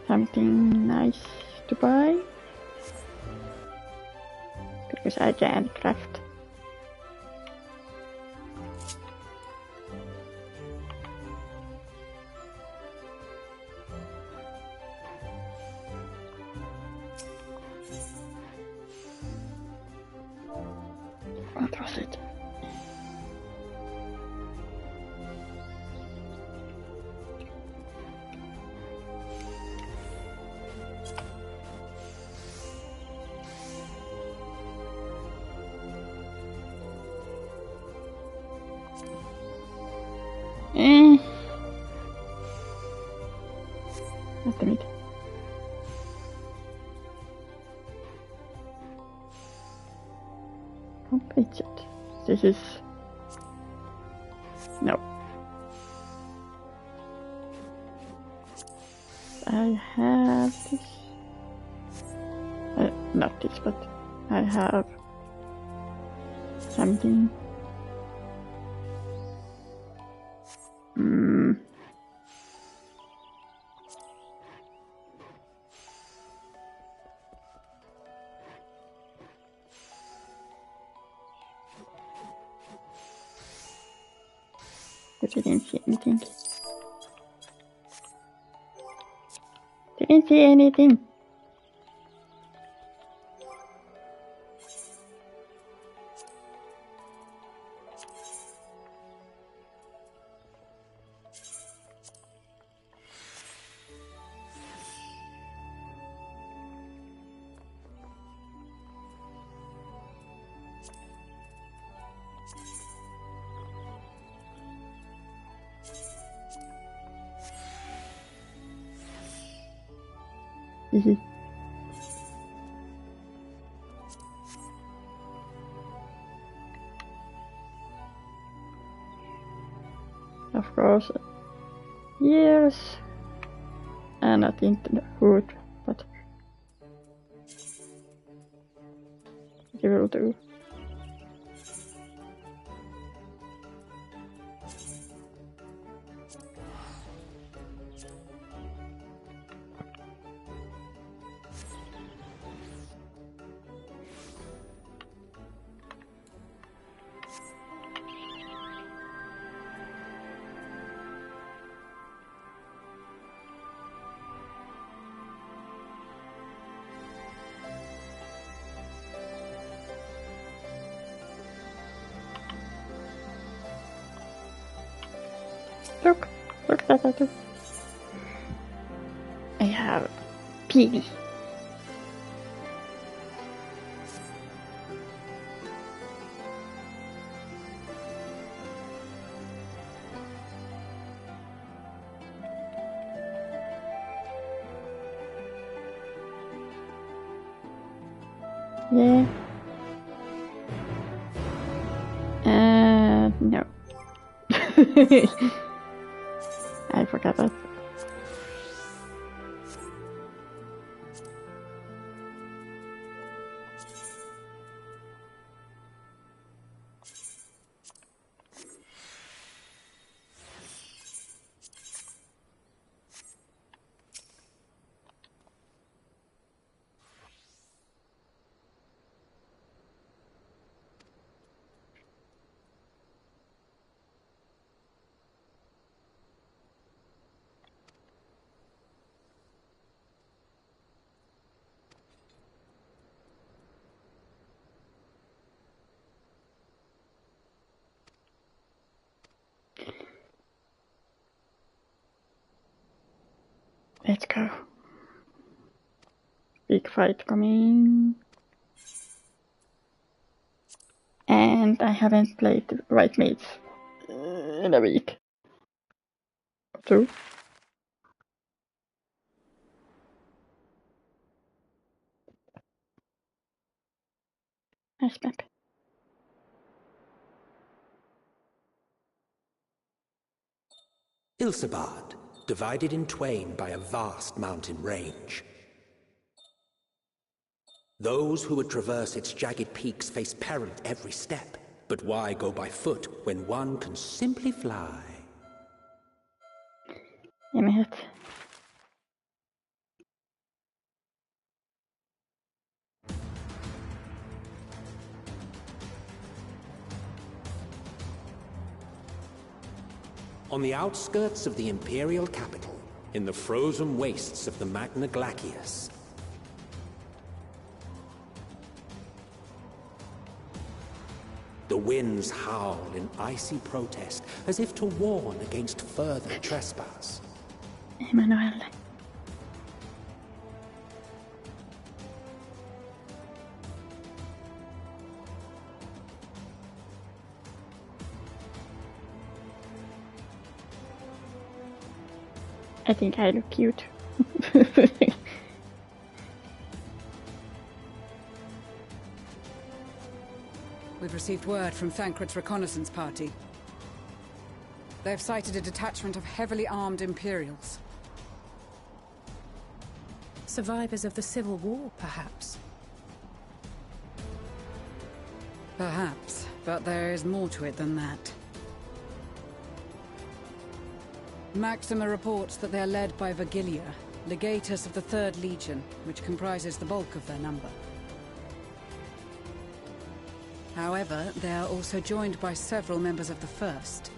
something nice to buy. Because I can't craft. What was it? What's the meat? Completed. This is... No. I have this... not this, but I have something. But I didn't see anything. Didn't see anything. Of course, yes, and I think the hood, but it will do. Look that I do. I have Peony. Yeah. No. I forgot that. Let's go. Big fight coming. And I haven't played Right Mates in a week. Two. Nice map. Ilsabard, divided in twain by a vast mountain range. Those who would traverse its jagged peaks face peril at every step. But why go by foot when one can simply fly? Emmehet. On the outskirts of the Imperial capital, in the frozen wastes of the Magna Glacius, the winds howl in icy protest, as if to warn against further trespass. Emmanuel. I think I look cute. We've received word from Thancred's reconnaissance party. They've sighted a detachment of heavily armed Imperials. Survivors of the Civil War, perhaps? Perhaps, but there is more to it than that. Maxima reports that they are led by Vergilia, legatus of the 3rd Legion, which comprises the bulk of their number. However, they are also joined by several members of the 1st.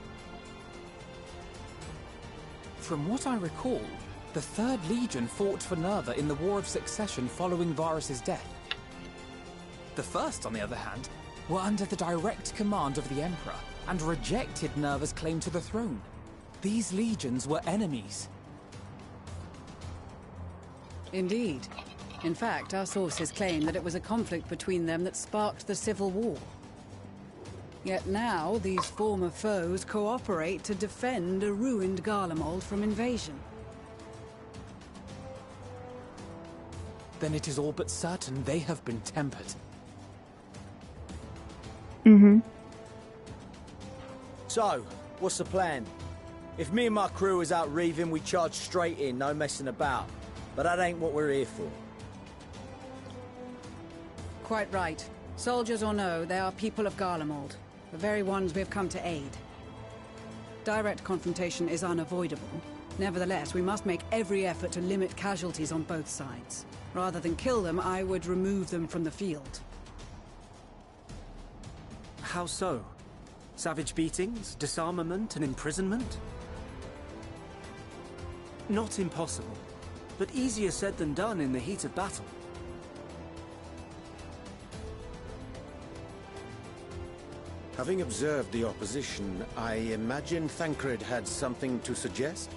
From what I recall, the 3rd Legion fought for Nerva in the War of Succession following Varus's death. The 1st, on the other hand, were under the direct command of the Emperor and rejected Nerva's claim to the throne. These legions were enemies. Indeed. In fact, our sources claim that it was a conflict between them that sparked the Civil War. Yet now, these former foes cooperate to defend a ruined Garlemald from invasion. Then it is all but certain they have been tempered. Mm-hmm. So, what's the plan? If me and my crew is out reaving, we charge straight in, no messing about. But that ain't what we're here for. Quite right. Soldiers or no, they are people of Garlemald. The very ones we have come to aid. Direct confrontation is unavoidable. Nevertheless, we must make every effort to limit casualties on both sides. Rather than kill them, I would remove them from the field. How so? Savage beatings, disarmament, and imprisonment? Not impossible, but easier said than done in the heat of battle. Having observed the opposition, I imagine Thancred had something to suggest?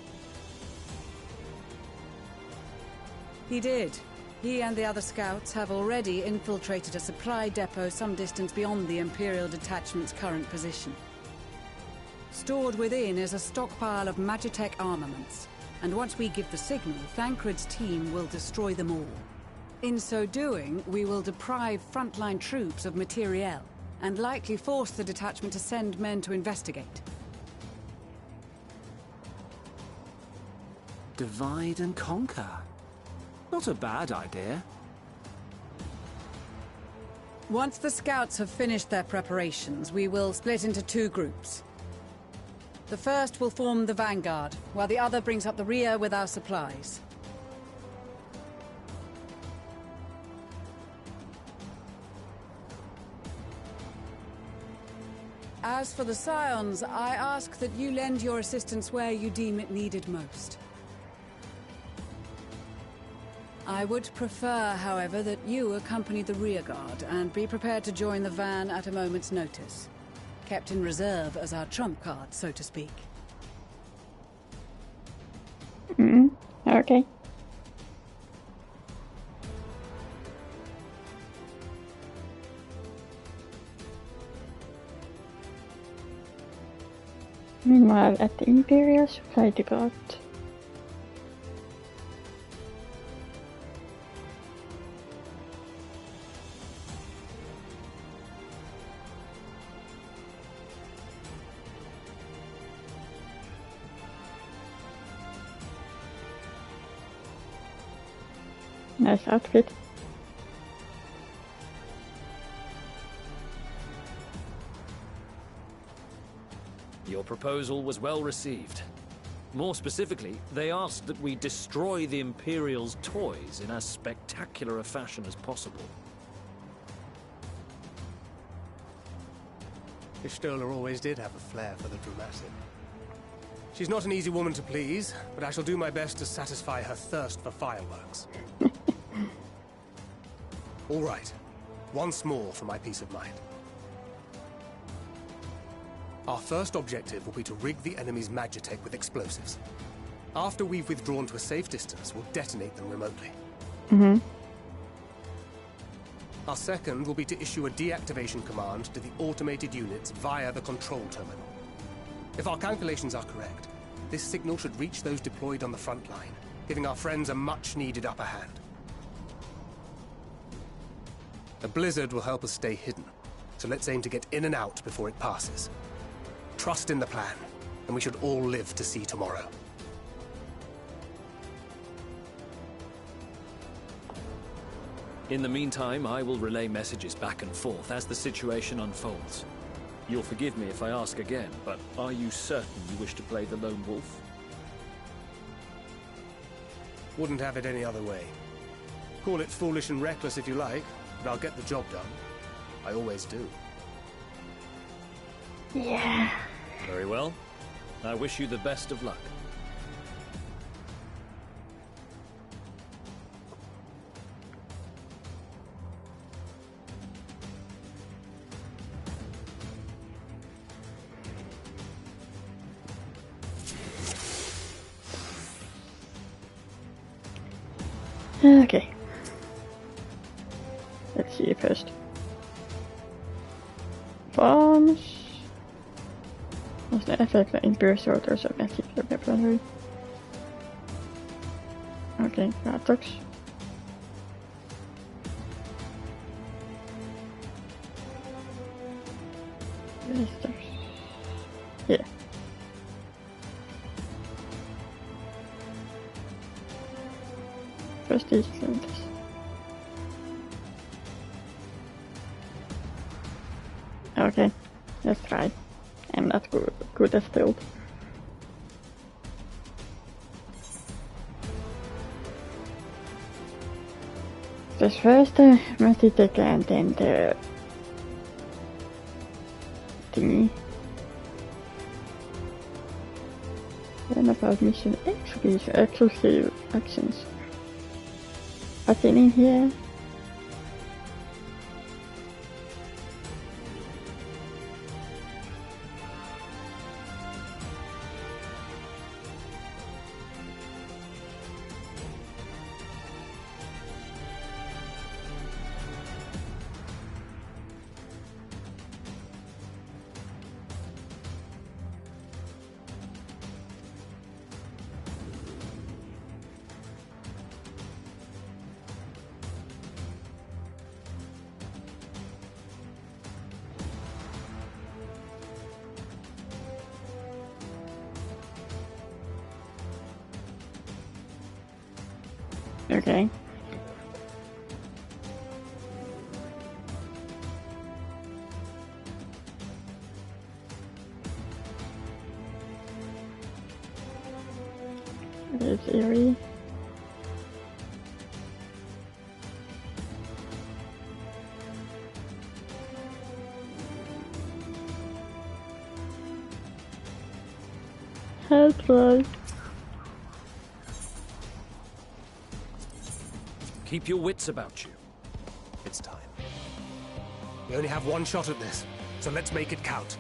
He did. He and the other scouts have already infiltrated a supply depot some distance beyond the Imperial detachment's current position. Stored within is a stockpile of Magitech armaments, and once we give the signal, Thancred's team will destroy them all. In so doing, we will deprive frontline troops of materiel, and likely force the detachment to send men to investigate. Divide and conquer. Not a bad idea. Once the scouts have finished their preparations, we will split into 2 groups. The first will form the vanguard, while the other brings up the rear with our supplies. As for the Scions, I ask that you lend your assistance where you deem it needed most. I would prefer, however, that you accompany the rearguard and be prepared to join the van at a moment's notice. Kept in reserve as our trump card, so to speak. Okay. Meanwhile, at the Imperial Supply Depot. Nice outfit. Your proposal was well received. More specifically, they asked that we destroy the Imperial's toys in as spectacular a fashion as possible. Ishtola always did have a flair for the dramatic. She's not an easy woman to please, but I shall do my best to satisfy her thirst for fireworks. All right. Once more for my peace of mind. Our first objective will be to rig the enemy's magitech with explosives. After we've withdrawn to a safe distance, we'll detonate them remotely. Mm-hmm. Our second will be to issue a deactivation command to the automated units via the control terminal. If our calculations are correct, this signal should reach those deployed on the front line, giving our friends a much-needed upper hand. A blizzard will help us stay hidden, so let's aim to get in and out before it passes. Trust in the plan, and we should all live to see tomorrow. In the meantime, I will relay messages back and forth as the situation unfolds. You'll forgive me if I ask again, but are you certain you wish to play the lone wolf? Wouldn't have it any other way. Call it foolish and reckless if you like, but I'll get the job done. I always do. Yeah. Very well. I wish you the best of luck. Okay. Let's see first. Farms. Als de effecten in beurssorters of anti-flip weaponry. Okay, Ratox. Visitors. Yeah. First these cylinders. Okay, let's try. I'm not good at stealth. Dus first Magitech and then the thingy. Then about mission exclusive actions. What's in here? Okay. There's Eerie. Hello. Keep your wits about you. It's time. We only have one shot at this, so let's make it count.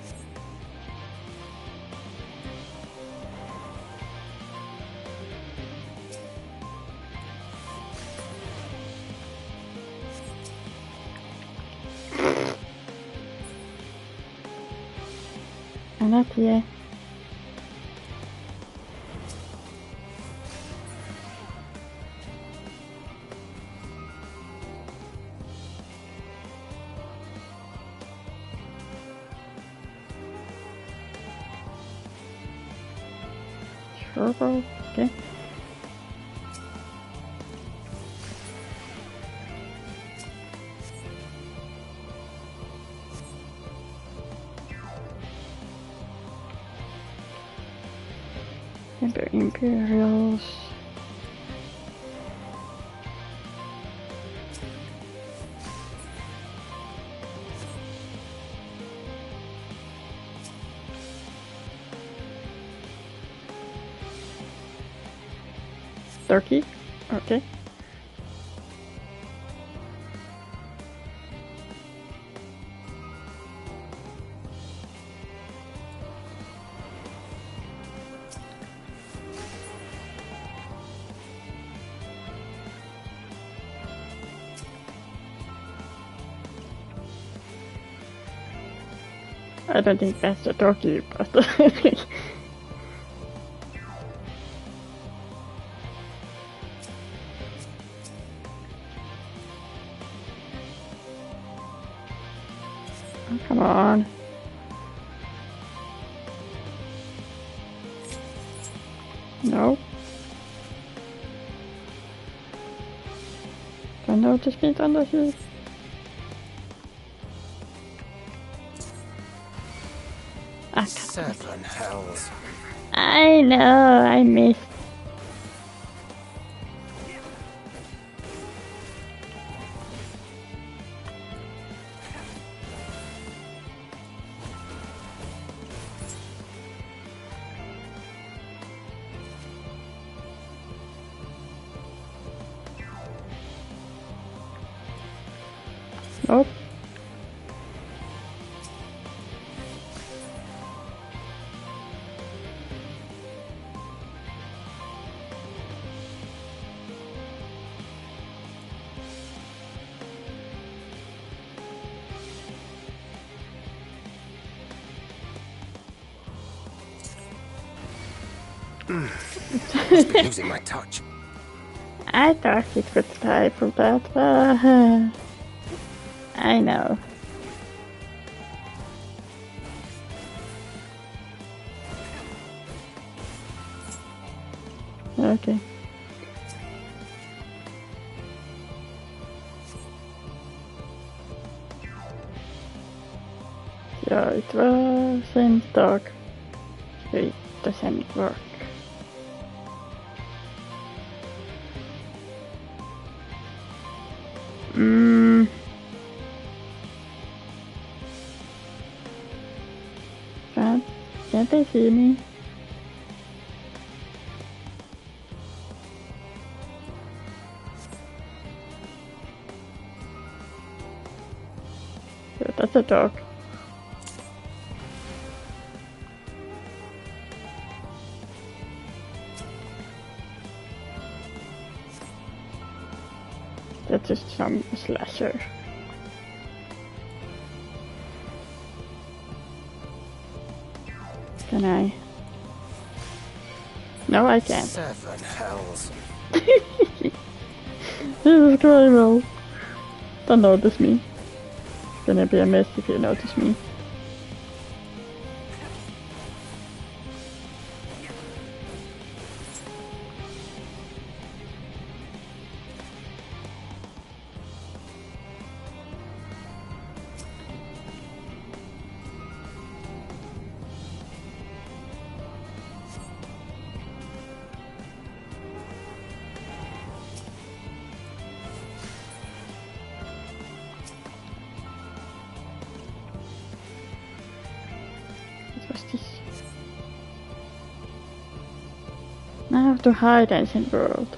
I'm up here. Okay. Imperials. Turkey? Okay. I don't think that's the turkey, but oh, come on. No. Don't notice me under here. Seven hells. I know, I missed. Nope. Must be losing my touch. I thought it would try for that. I know. Okay. Yeah, it wasn't dark. It doesn't work. Can't they see me? Yeah, that's a dog. That's just some slasher. Can I? No, I can't. Seven hells. This is Garlemald. Don't notice me. It's gonna be a mess if you notice me. Now to hide ancient world.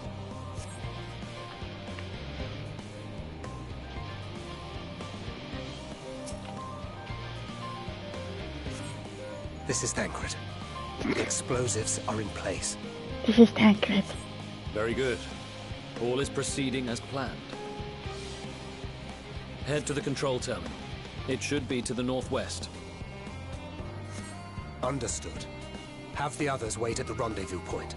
This is Thancred. The explosives are in place. This is Thancred. Very good. All is proceeding as planned. Head to the control terminal. It should be to the northwest. Understood. Have the others wait at the rendezvous point.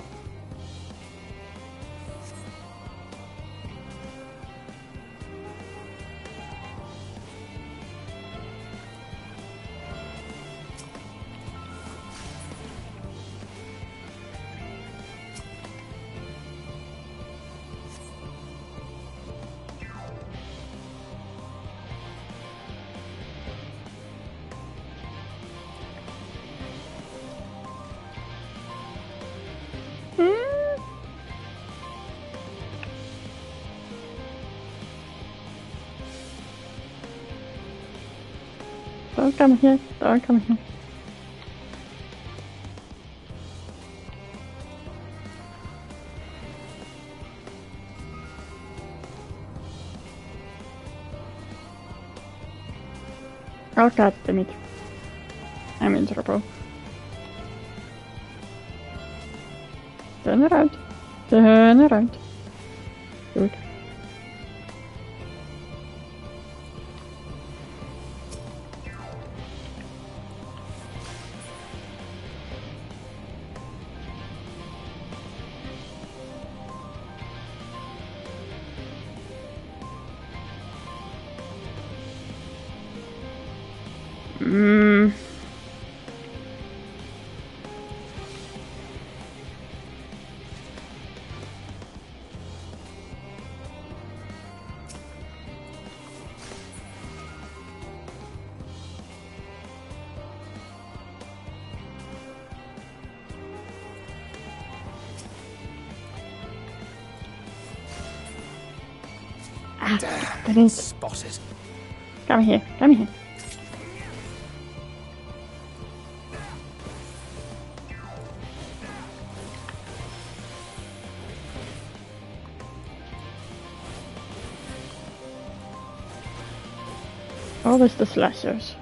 Don't come here. Don't come here. Oh god damn it. I'm in trouble. Turn around. Turn around. Good. Damn, spotted. Come here, come here. Always the slashers.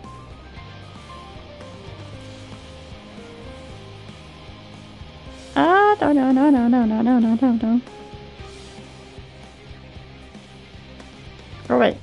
Ah, no. Go away.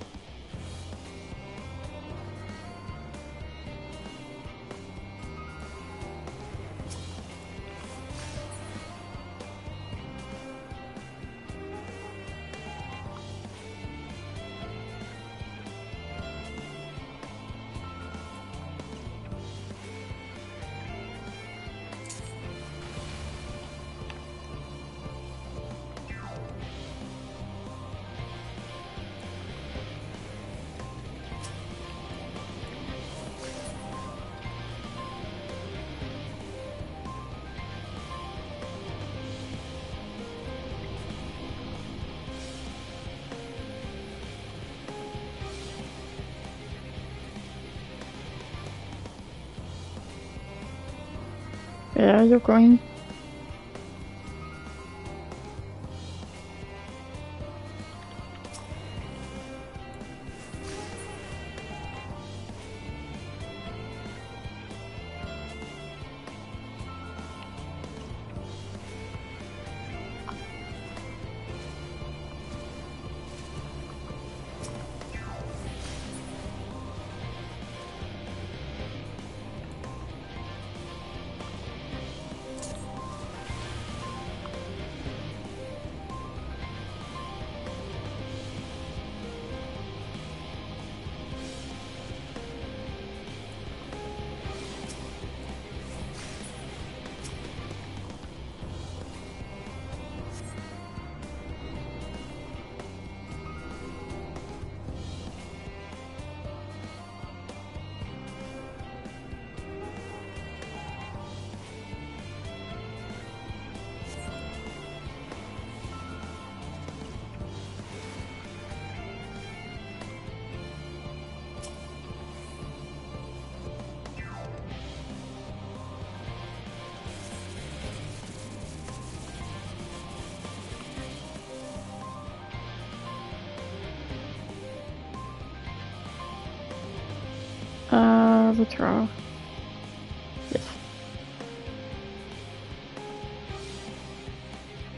Where are you going? Withdraw. Yes.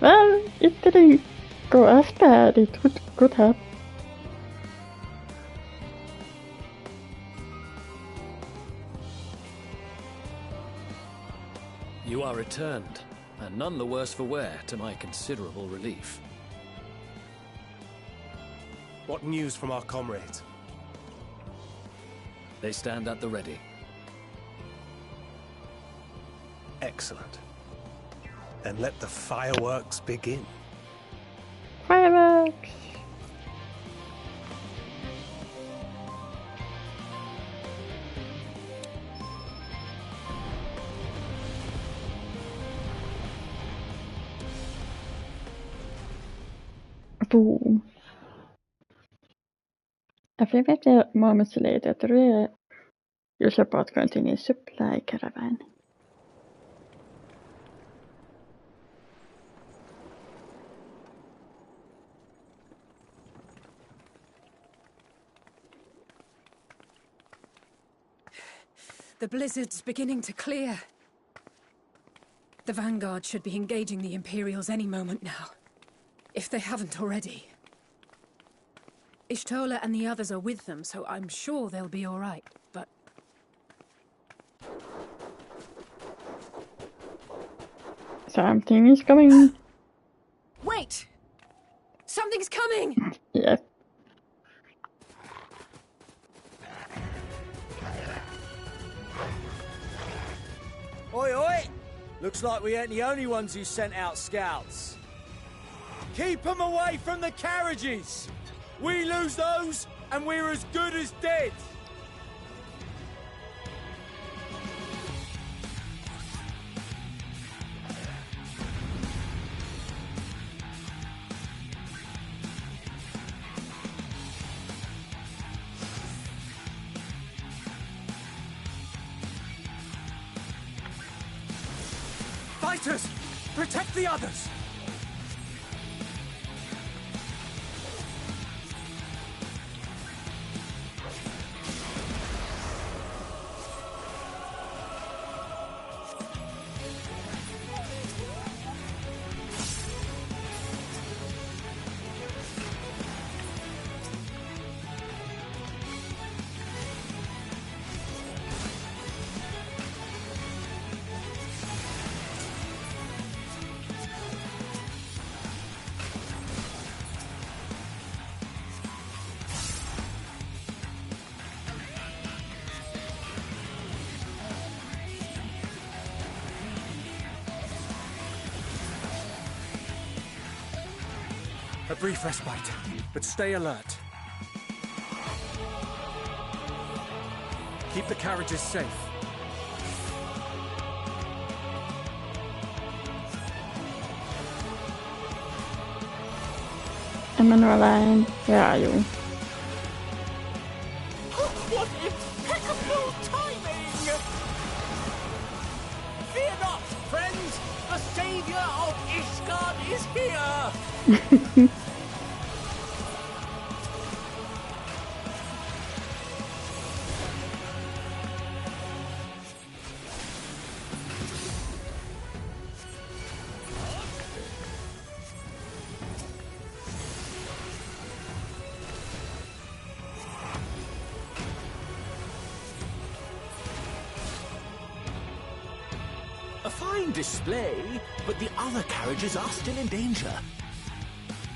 Well, it didn't go as bad. It could have. You are returned, and none the worse for wear, to my considerable relief. What news from our comrades? They stand at the ready. Excellent. Then let the fireworks begin. Fireworks! Boom. A few moments later, Use your boat continues supply caravan. The blizzard's beginning to clear. The Vanguard should be engaging the Imperials any moment now, if they haven't already. Ishtola and the others are with them, so I'm sure they'll be all right, but... Something is coming. Wait! Something's coming! Yes. Oi, oi! Looks like we ain't the only ones who sent out scouts. Keep them away from the carriages! We lose those, and we're as good as dead! Fighters! Protect the others! A brief respite, but stay alert. Keep the carriages safe. Emmanueline, where are you? What impeccable timing! Fear not, friends! The savior of Ishgard is here! A fine display, but the other carriages are still in danger.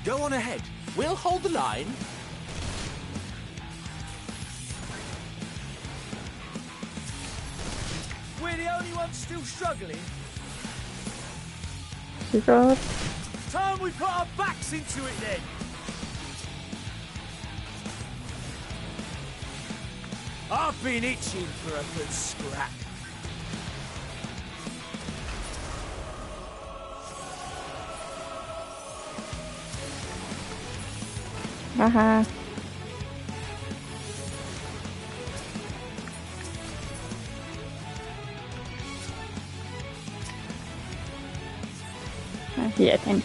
Go on ahead. We'll hold the line. We're the only ones still struggling. Sigurd. Time we put our backs into it then. I've been itching for a good scrap. Haha. Here then.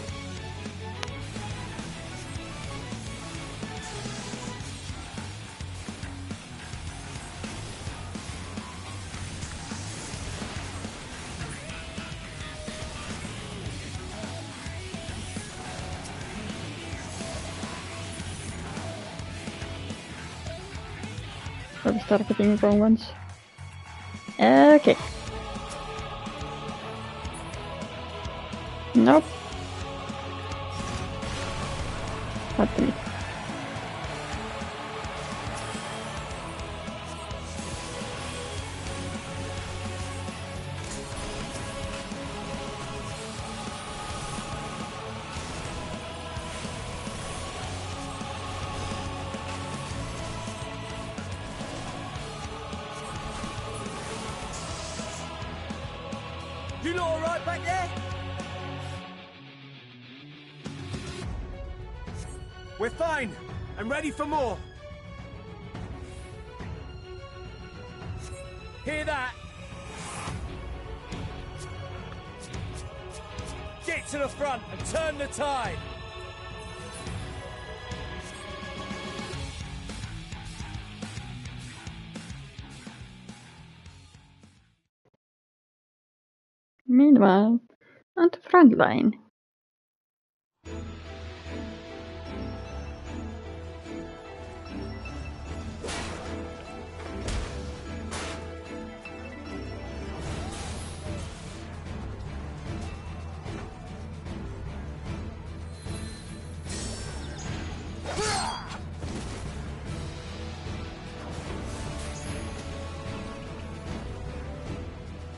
Probably start putting the wrong ones. Okay. Nope. Not me. You lot alright back there? We're fine, and ready for more. hear that? Get to the front and turn the tide! Meanwhile, on the front line.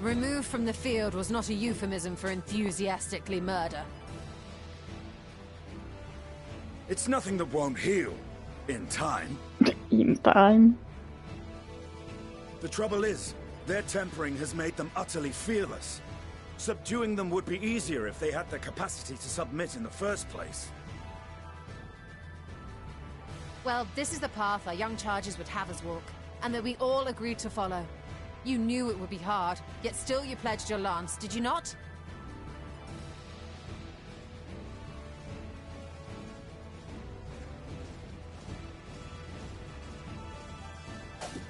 Removed from the field was not a euphemism for enthusiastically murder. It's nothing that won't heal. In time. In time. The trouble is, their tempering has made them utterly fearless. Subduing them would be easier if they had the capacity to submit in the first place. Well, this is the path our young charges would have us walk, and that we all agreed to follow. You knew it would be hard, yet still you pledged your lance, did you not?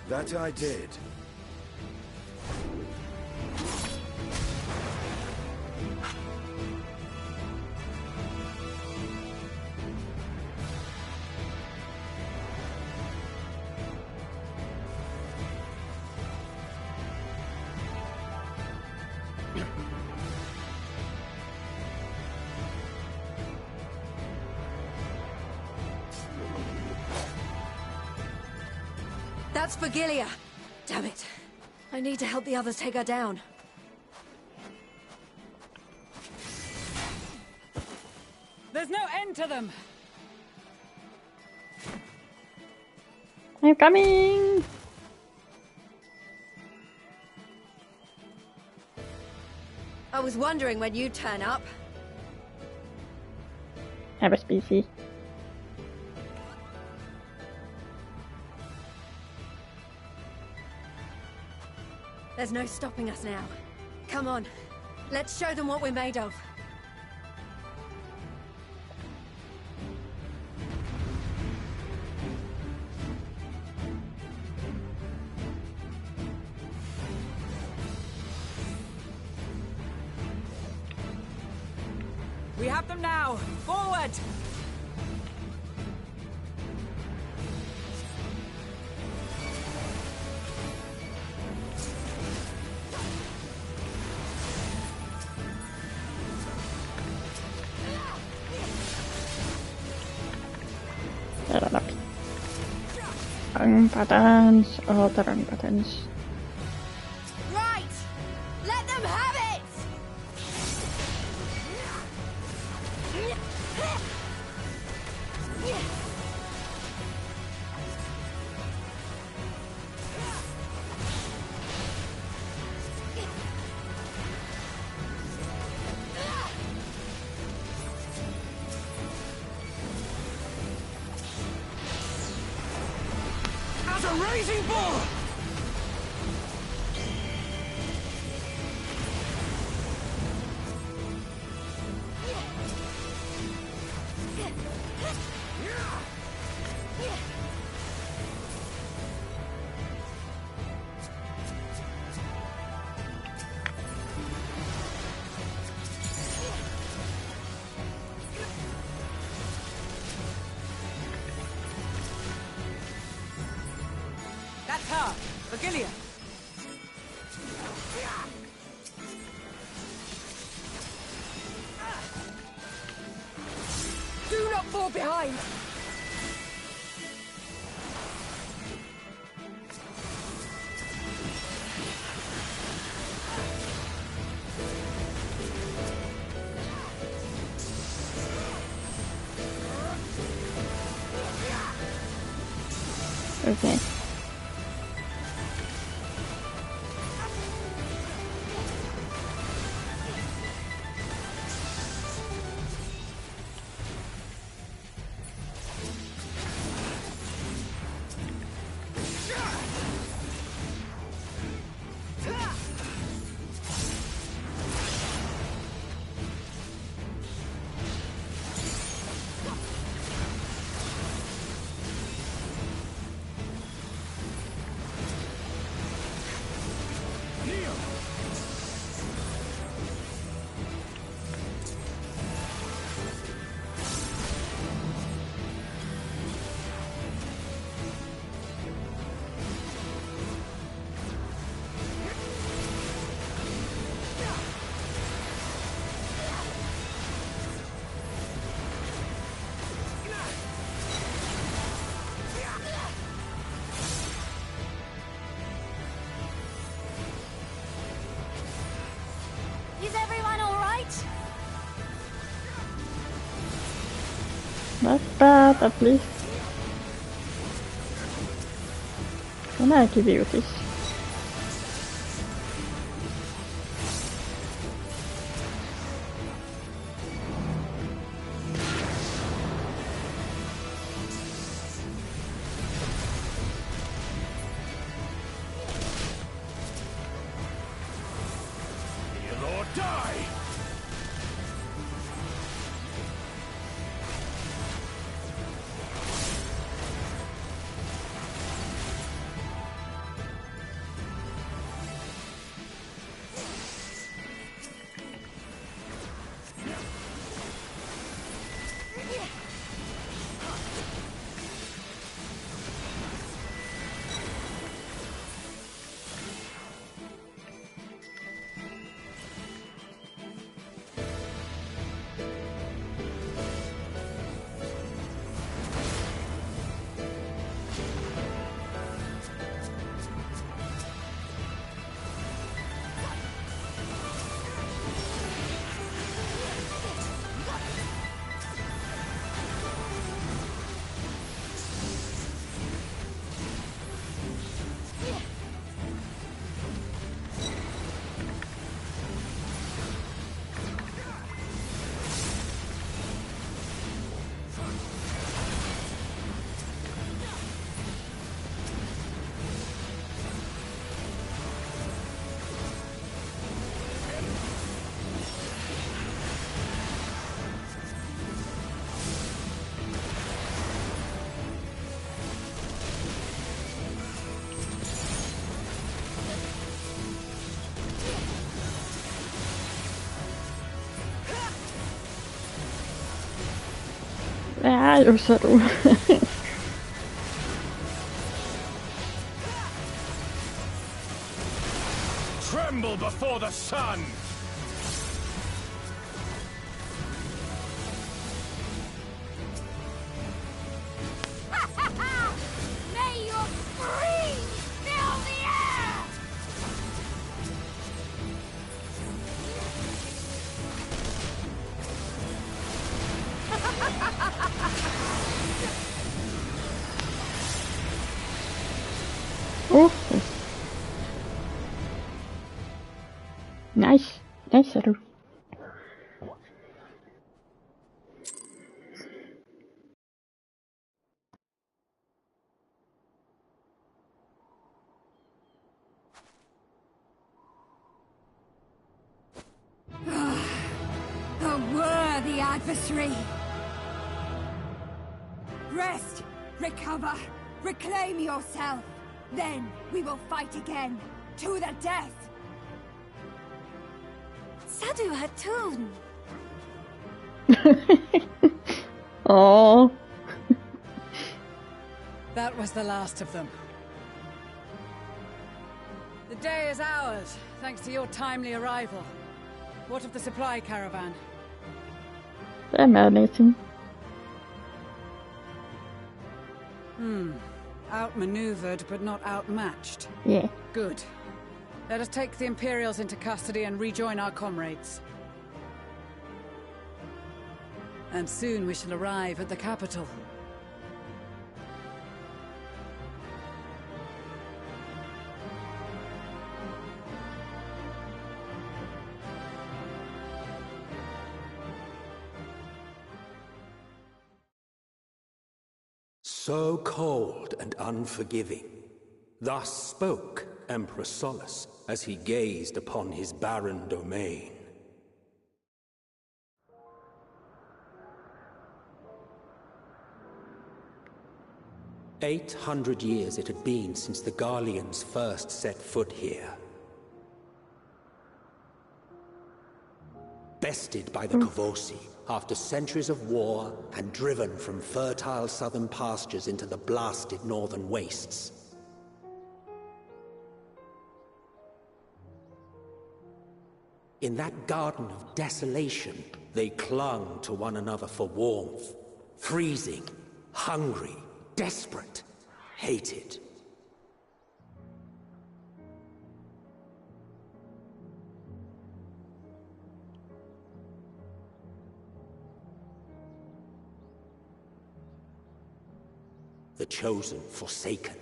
That I did. That's Vigilia! Damn it. I need to help the others take her down. There's no end to them! I'm coming! I was wondering when you'd turn up. I was busy. There's no stopping us now. Come on, let's show them what we're made of. We have them now! Forward! Wrong buttons, all the wrong buttons. Right! Let them have it! As a raising bull! That's her! Vigilia! Do not fall behind! Okay. Not bad, at least. Can I give you this? Heal or die! Ah, you're subtle. Tremble before the sun! May your screams fill the air! Oh. Nice. Nice, Saru. A worthy adversary! Rest! Recover! Reclaim yourself! Then we will fight again! To the death! Sadu Hatun! Oh. That was the last of them. The day is ours, thanks to your timely arrival. What of the supply caravan? They're managing. Outmaneuvered, but not outmatched. Yeah. Good. Let us take the Imperials into custody and rejoin our comrades. And soon we shall arrive at the capital. So cold and unforgiving. Thus spoke Emperor Solus as he gazed upon his barren domain. "800 years it had been since the Garleans first set foot here. Bested by the Kavosi, after centuries of war and driven from fertile southern pastures into the blasted northern wastes. In that garden of desolation, they clung to one another for warmth, freezing, hungry, desperate, hated. the chosen forsaken.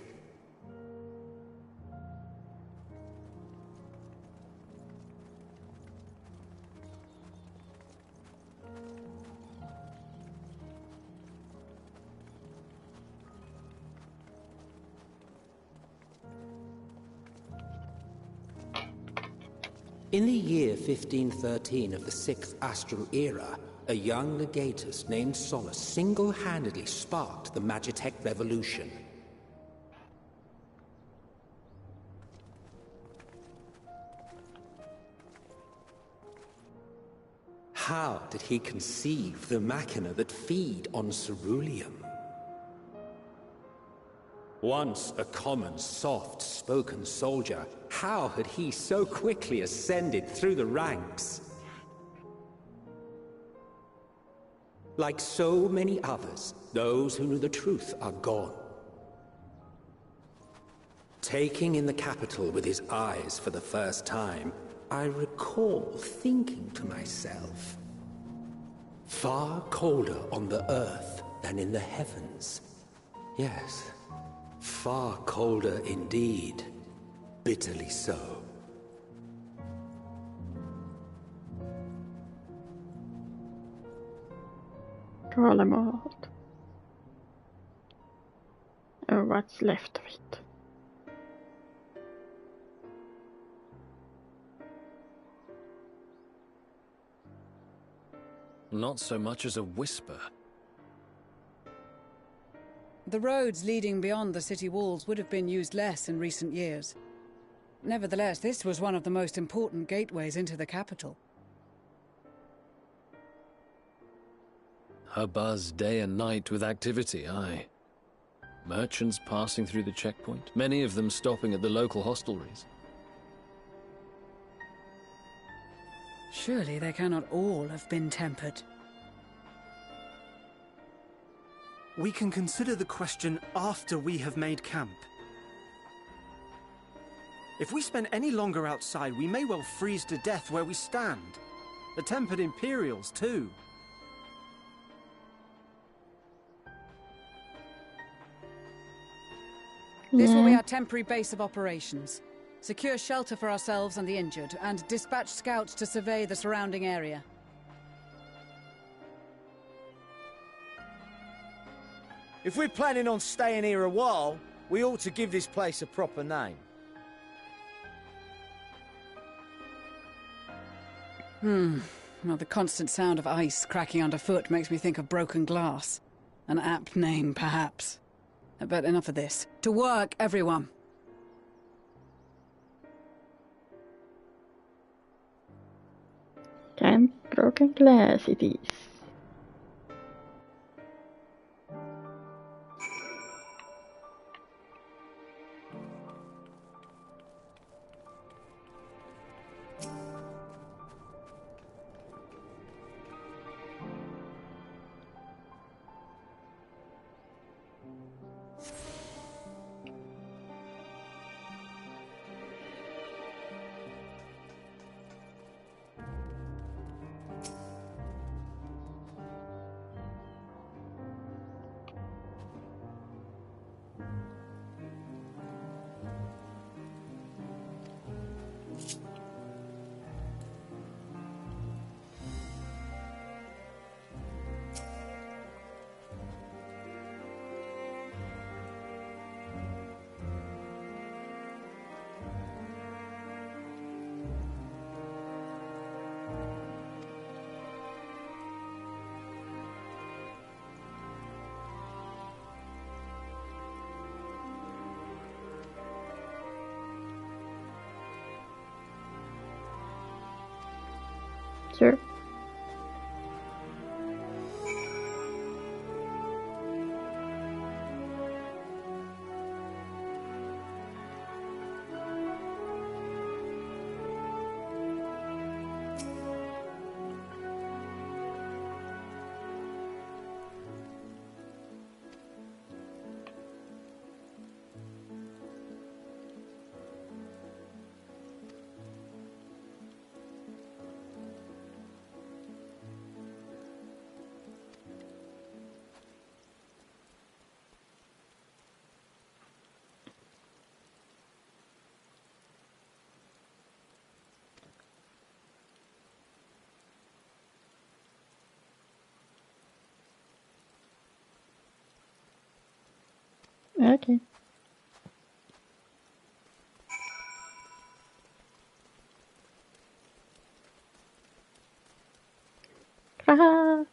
In the year 1513 of the 6th Astral Era, a young legatus named Solus single-handedly sparked the Magitech Revolution. How did he conceive the machina that feed on ceruleum? Once a common, soft-spoken soldier, how had he so quickly ascended through the ranks? Like so many others, those who knew the truth are gone. Taking in the capital with his eyes for the first time, I recall thinking to myself, far colder on the earth than in the heavens. Yes, far colder indeed. Bitterly so. Garlemald. Or what's left of it. Not so much as a whisper. The roads leading beyond the city walls would have been used less in recent years. Nevertheless, this was one of the most important gateways into the capital. A buzz day and night with activity, aye. Merchants passing through the checkpoint, many of them stopping at the local hostelries. Surely they cannot all have been tempered. We can consider the question after we have made camp. If we spend any longer outside, we may well freeze to death where we stand. The tempered Imperials, too. This will be our temporary base of operations. Secure shelter for ourselves and the injured, and dispatch scouts to survey the surrounding area. If we're planning on staying here a while, we ought to give this place a proper name. Well, the constant sound of ice cracking underfoot makes me think of broken glass. An apt name, perhaps. But enough of this. To work, everyone! Camp Broken Glass it is. Sure. Okay. Haha.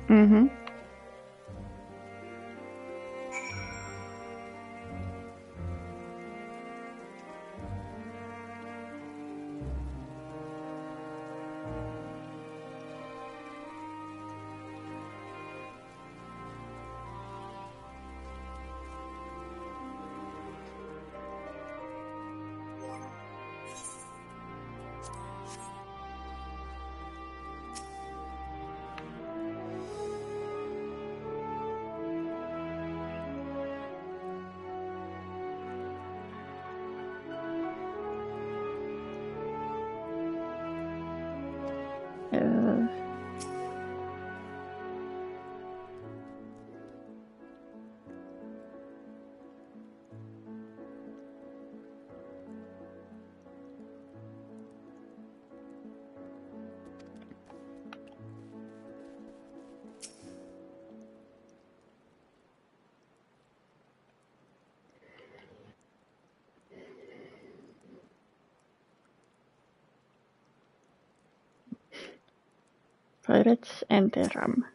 Mm-hmm. Pirates enter rum.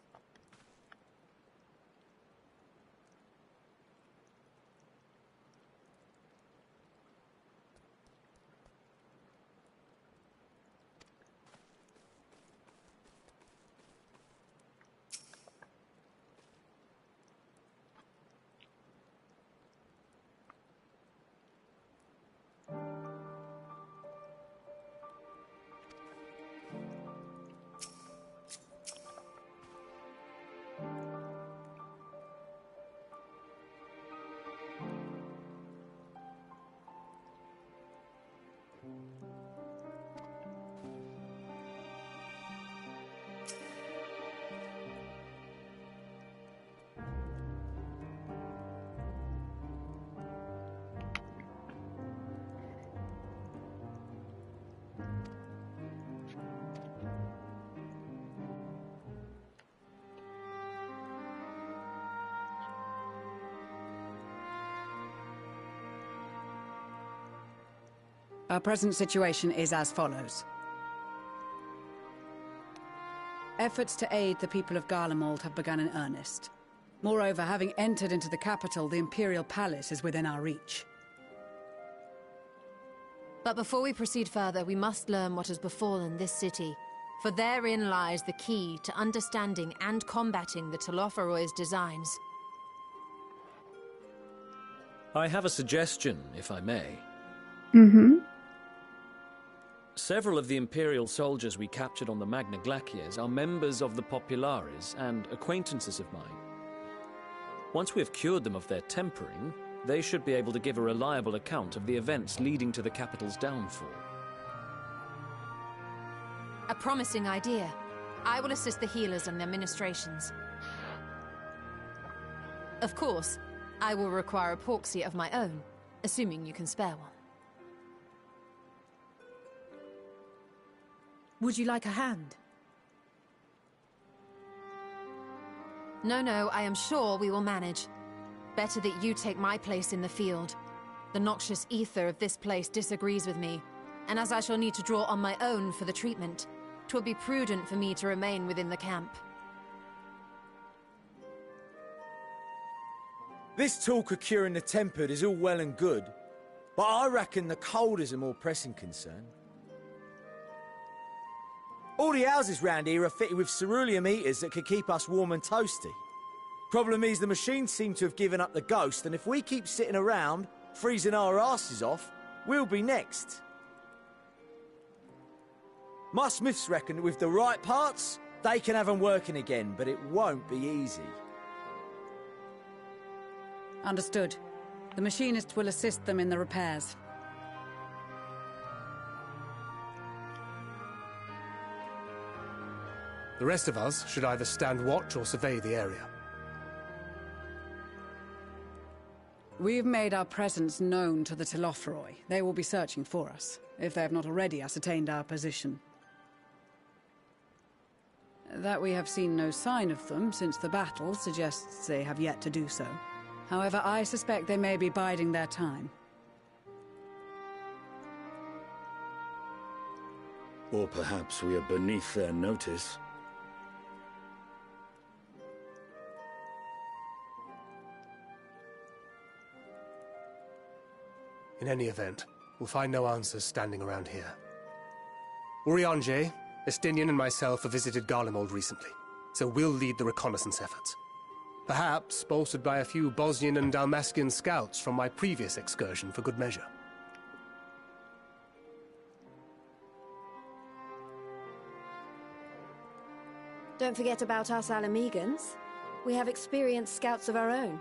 Our present situation is as follows. Efforts to aid the people of Garlemald have begun in earnest. Moreover, having entered into the capital, the Imperial Palace is within our reach. But before we proceed further, we must learn what has befallen this city. For therein lies the key to understanding and combating the Telophoroid's designs. I have a suggestion, if I may. Mm-hmm. Several of the Imperial soldiers we captured on the Magna Glaciers are members of the Populares and acquaintances of mine. Once we have cured them of their tempering, they should be able to give a reliable account of the events leading to the capital's downfall. A promising idea. I will assist the healers in their ministrations. Of course, I will require a proxy of my own, assuming you can spare one. Would you like a hand? No, I am sure we will manage. Better that you take my place in the field. The noxious ether of this place disagrees with me, and as I shall need to draw on my own for the treatment, 'twill be prudent for me to remain within the camp. This talk of curing the tempered is all well and good, but I reckon the cold is a more pressing concern. All the houses round here are fitted with cerulean heaters that could keep us warm and toasty. Problem is, the machines seem to have given up the ghost, and if we keep sitting around, freezing our asses off, we'll be next. My smiths reckon that with the right parts, they can have them working again, but it won't be easy. Understood. The machinist will assist them in the repairs. The rest of us should either stand watch or survey the area. We've made our presence known to the Telophroi. They will be searching for us, if they have not already ascertained our position. That we have seen no sign of them since the battle suggests they have yet to do so. However, I suspect they may be biding their time. Or perhaps we are beneath their notice. In any event, we'll find no answers standing around here. Urianger, Estinian and myself have visited Garlemald recently, so we'll lead the reconnaissance efforts. Perhaps bolstered by a few Bosnian and Dalmatian scouts from my previous excursion for good measure. Don't forget about us Alamegans. We have experienced scouts of our own.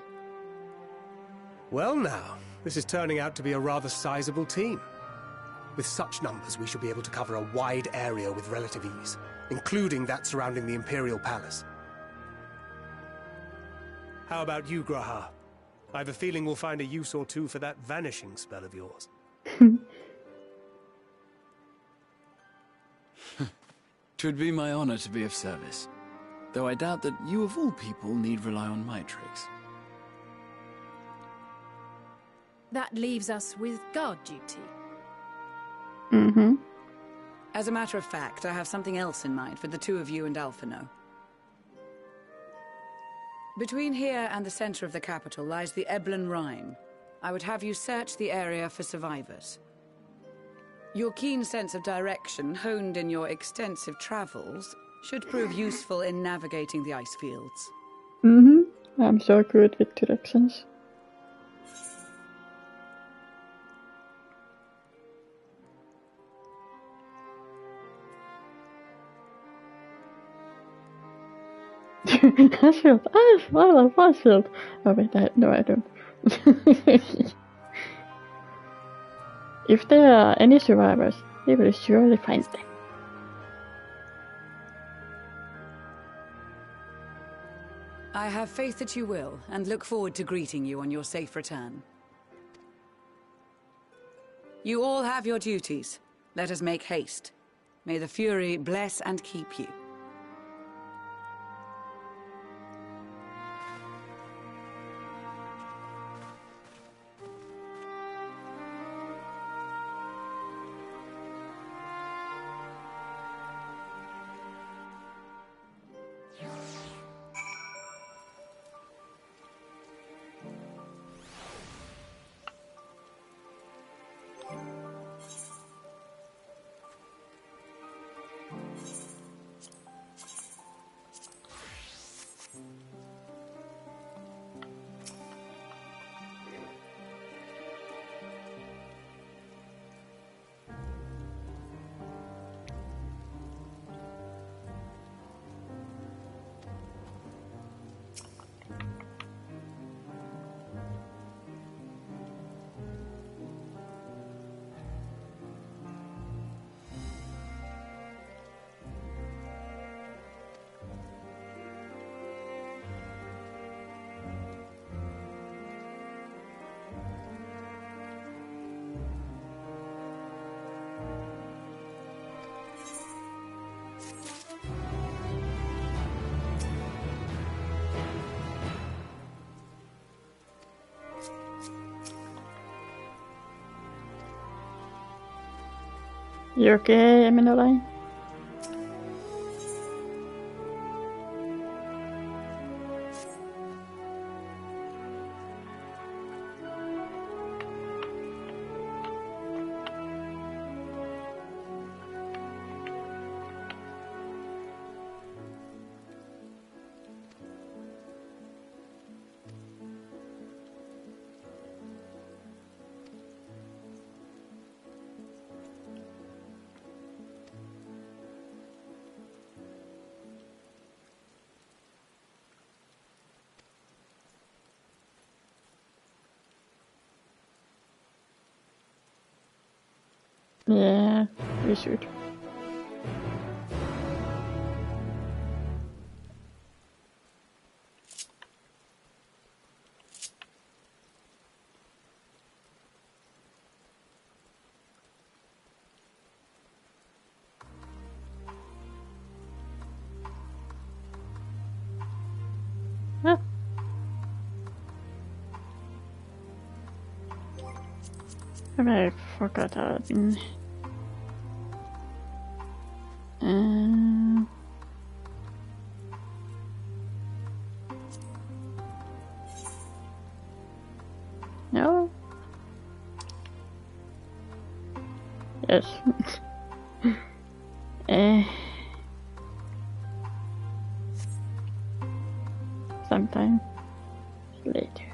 Well now, this is turning out to be a rather sizable team. With such numbers, we should be able to cover a wide area with relative ease, including that surrounding the Imperial Palace. How about you, Graha? I have a feeling we'll find a use or two for that vanishing spell of yours. 'Twould be my honor to be of service, though I doubt that you of all people need rely on my tricks. That leaves us with guard duty. Mm-hmm. As a matter of fact, I have something else in mind for the two of you and Alphino. Between here and the center of the capital lies the Eblan Rhine. I would have you search the area for survivors. Your keen sense of direction, honed in your extensive travels, should prove useful in navigating the ice fields. Mm-hmm. I'm so good with directions. Shield. I love my shield. Oh wait, no I don't. If there are any survivors, we will surely find them. I have faith that you will, and look forward to greeting you on your safe return. You all have your duties. Let us make haste. May the Fury bless and keep you. You okay, Eminoline? Yeah, we should. Huh. Have I forgotten? No? Yes. Sometime later.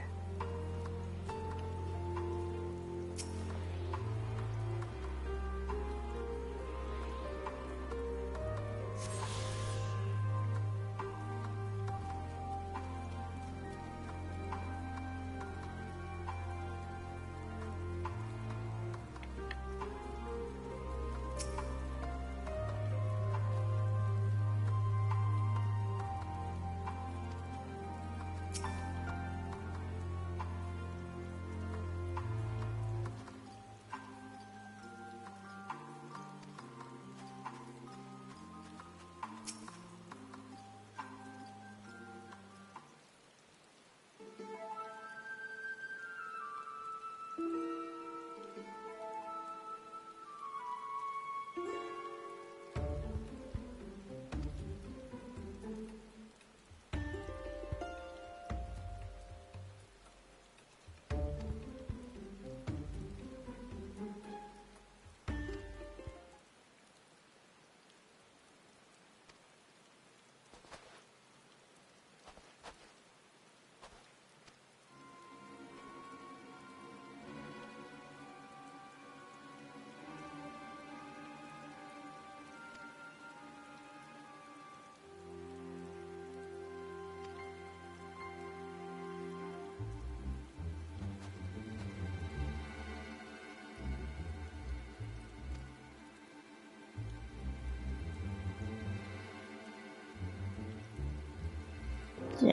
Yeah.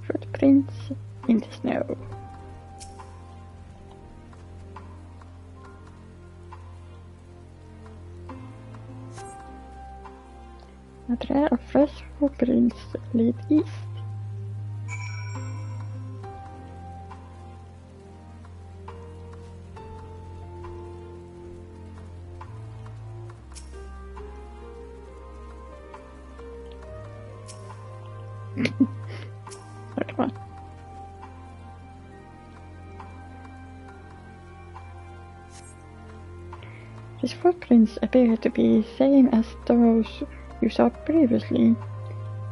Footprints in the snow. A trail of fresh footprints lead east. Come on. These footprints appear to be same as those you saw previously,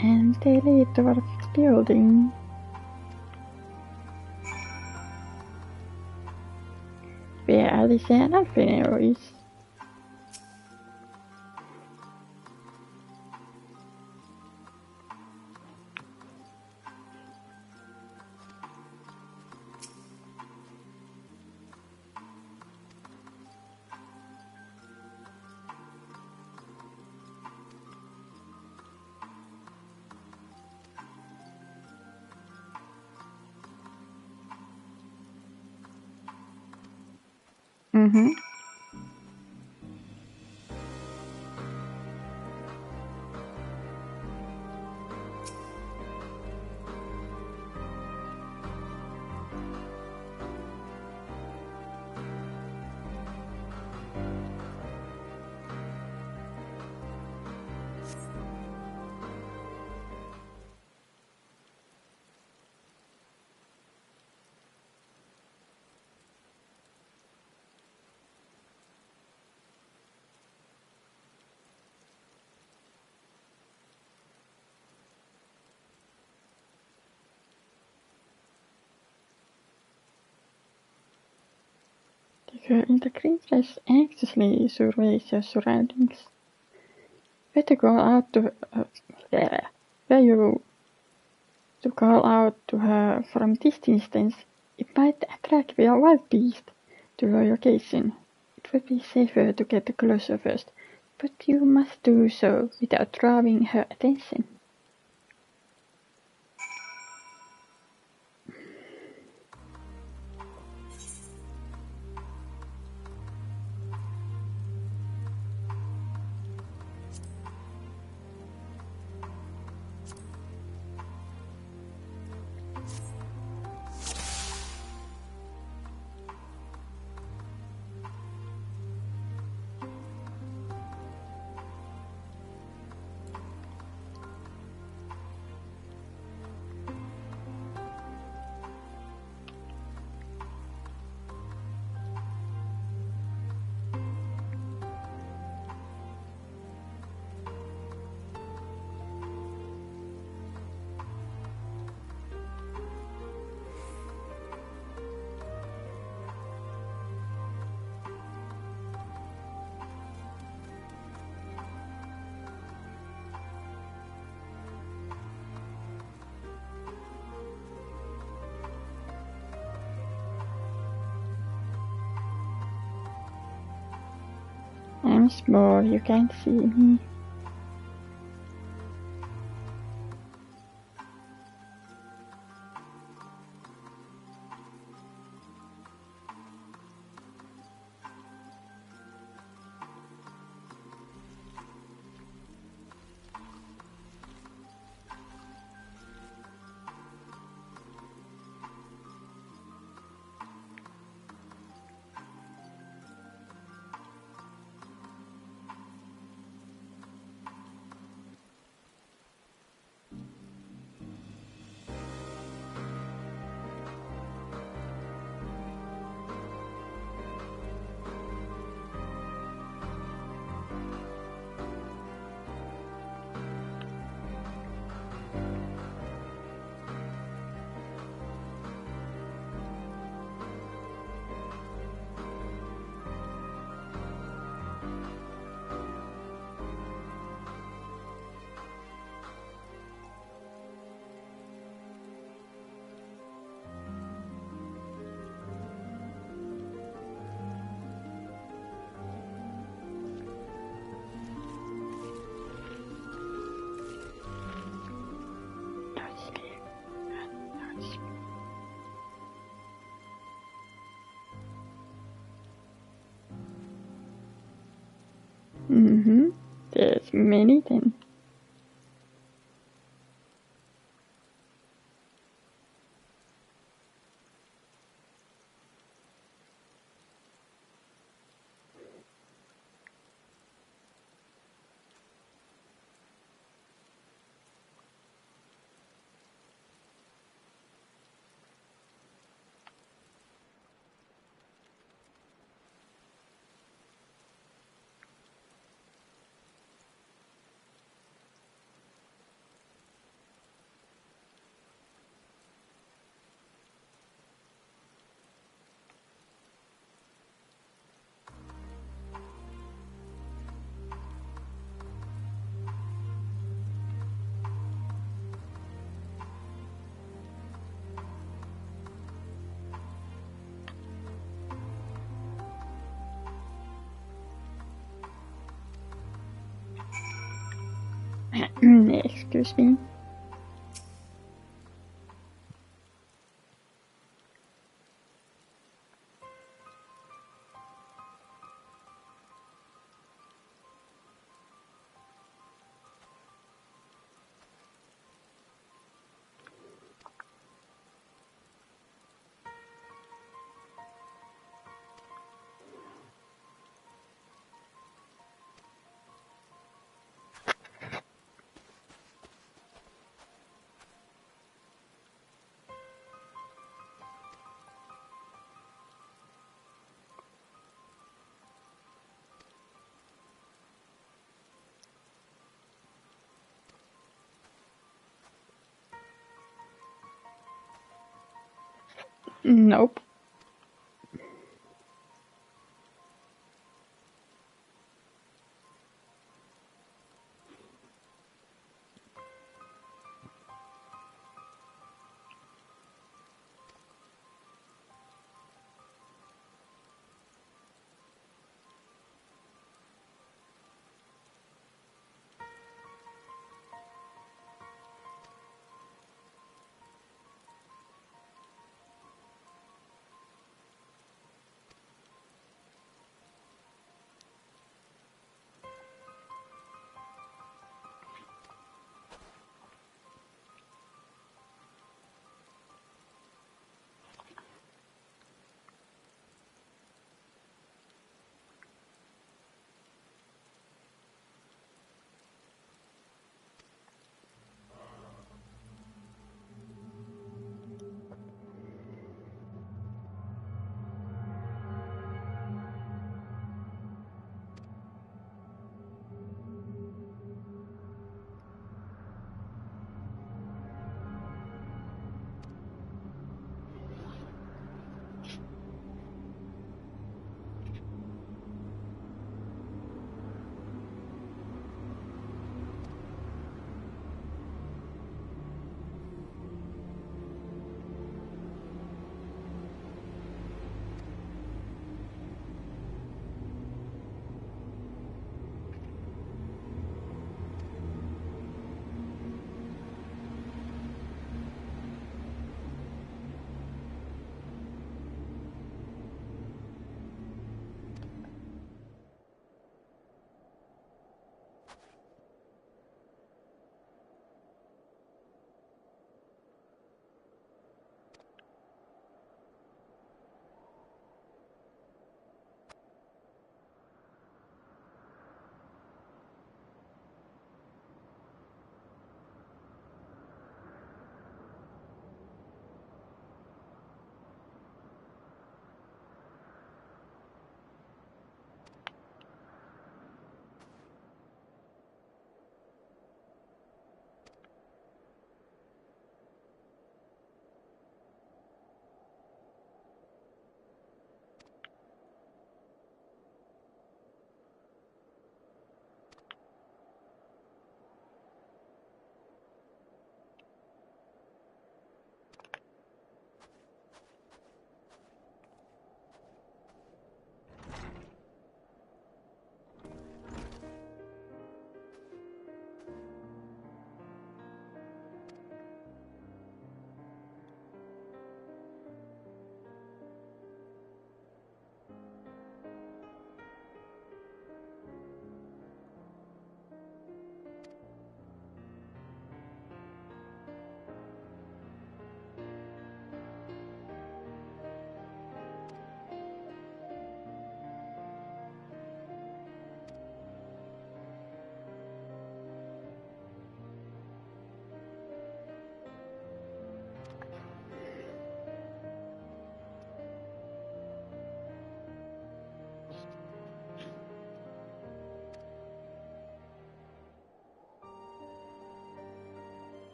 and they lead towards the building. Where Alice and Alfinero is. Mm-hmm. The girl in the green dress anxiously surveys your surroundings. Were you to call out to her from this distance, it might attract the wild beast to your location. It would be safer to get closer first, but you must do so without drawing her attention. I'm small, you can't see me. There's many then. Excuse me. Nope.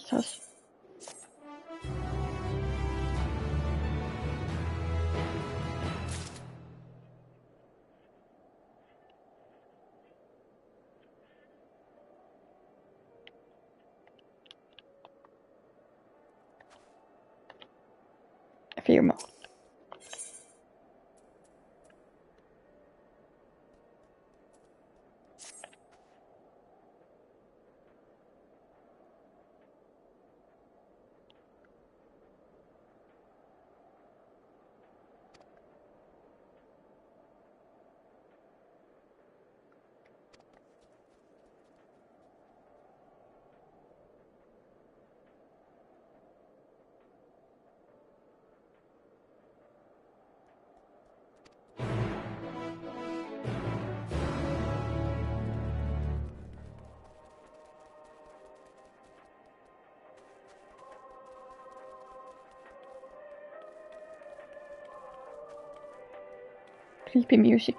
Just a few more. Creepy music.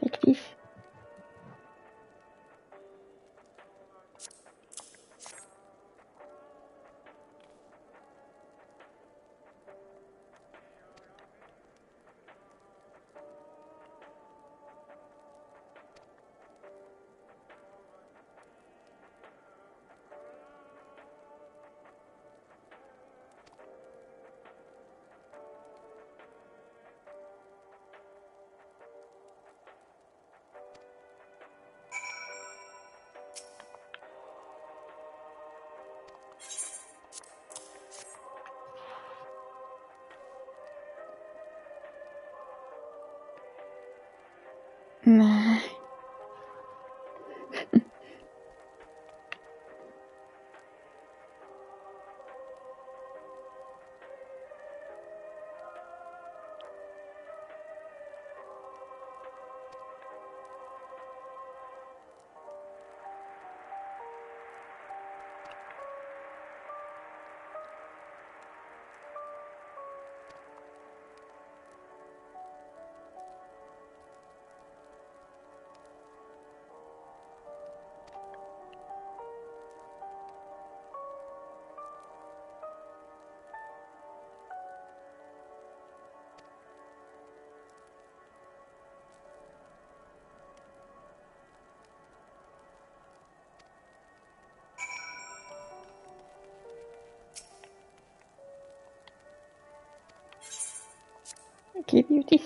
Take this. Nah. I'll give you this.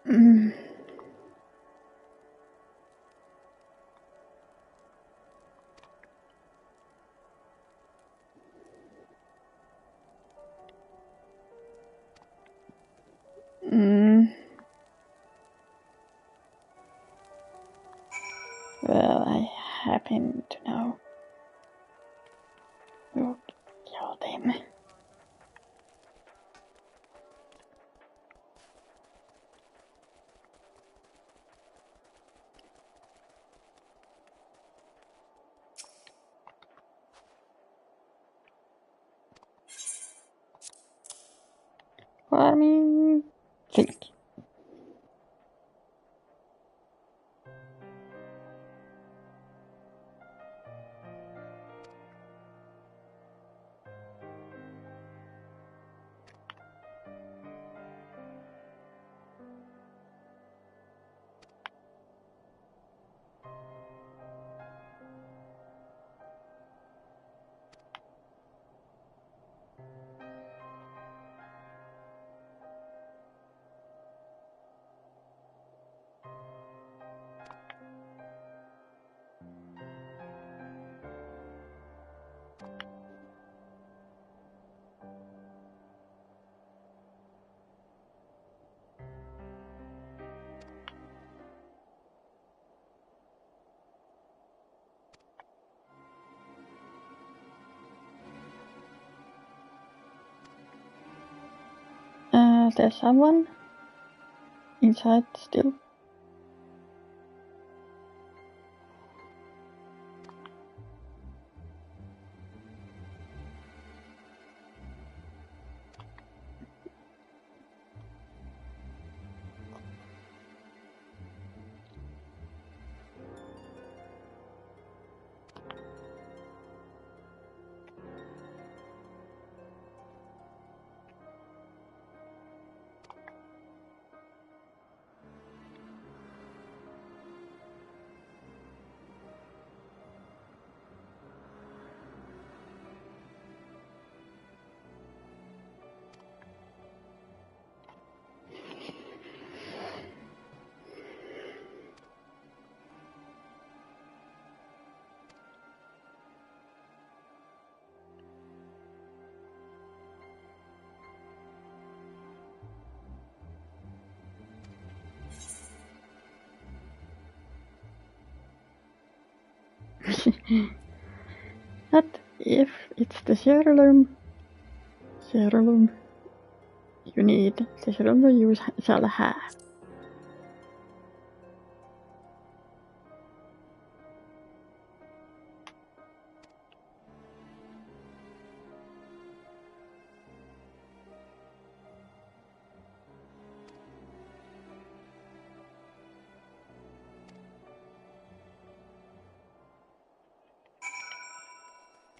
Mm. Well, I happen to know who killed him. Farming think. There's someone inside still. But if it's the serum, you need, the serum you shall have.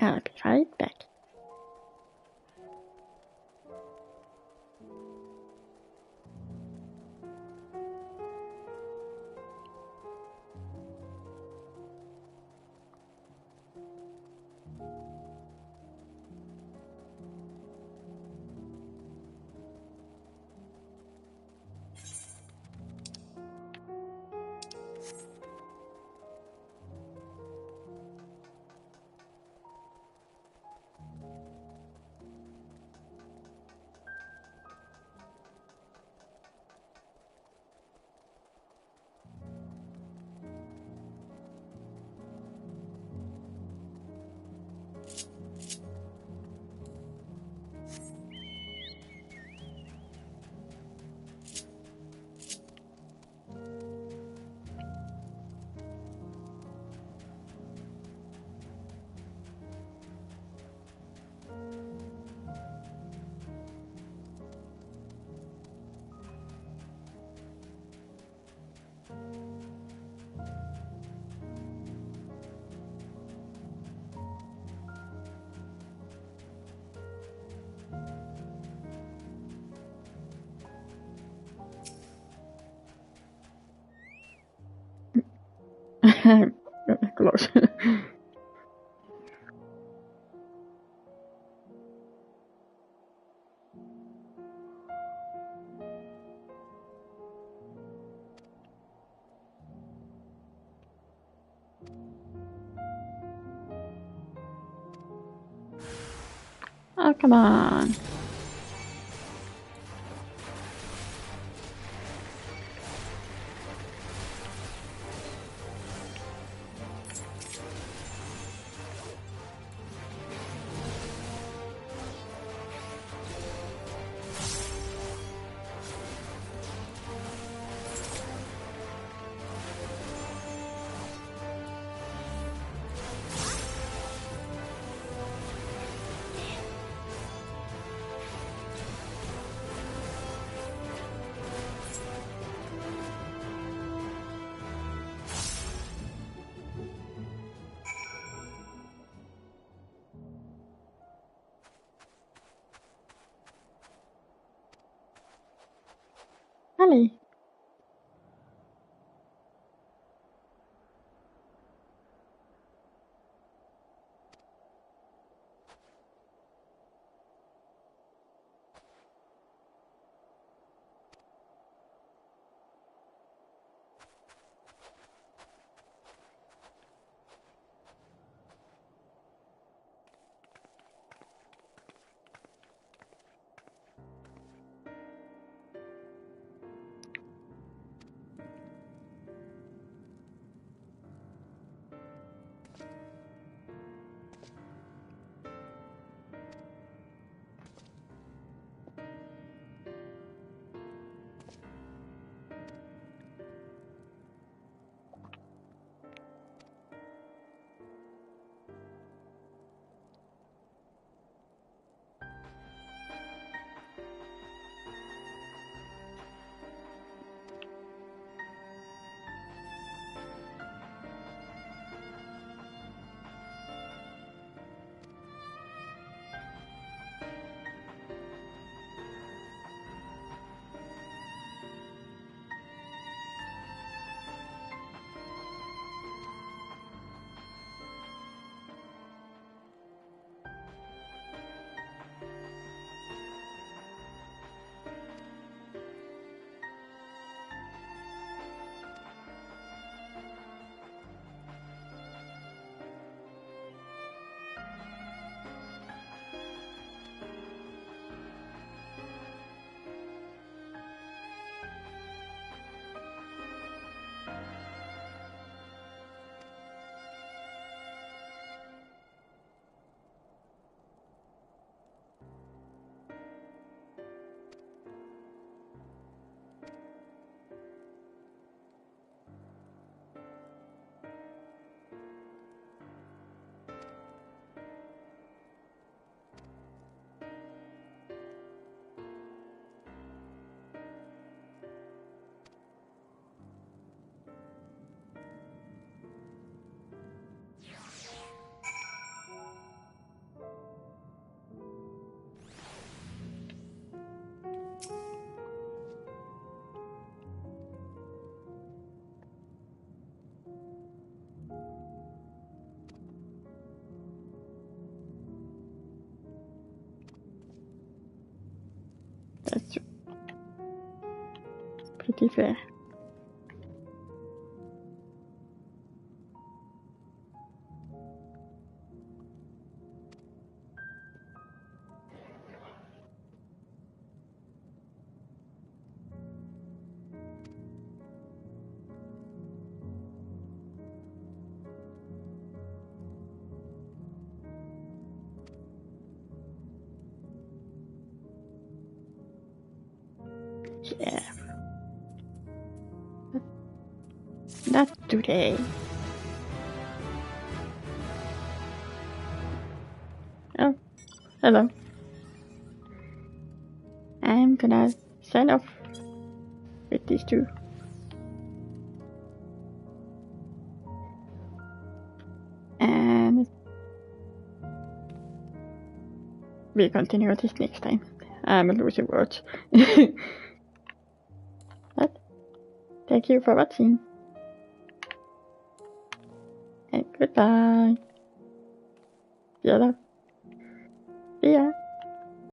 I'll be right back. Close. Oh, come on. Ellie. That's pretty fair. Yeah. Not today. Oh, hello. I'm gonna sign off with these two. And we'll continue this next time. I'm losing words. But thank you for watching. And goodbye. Yellow.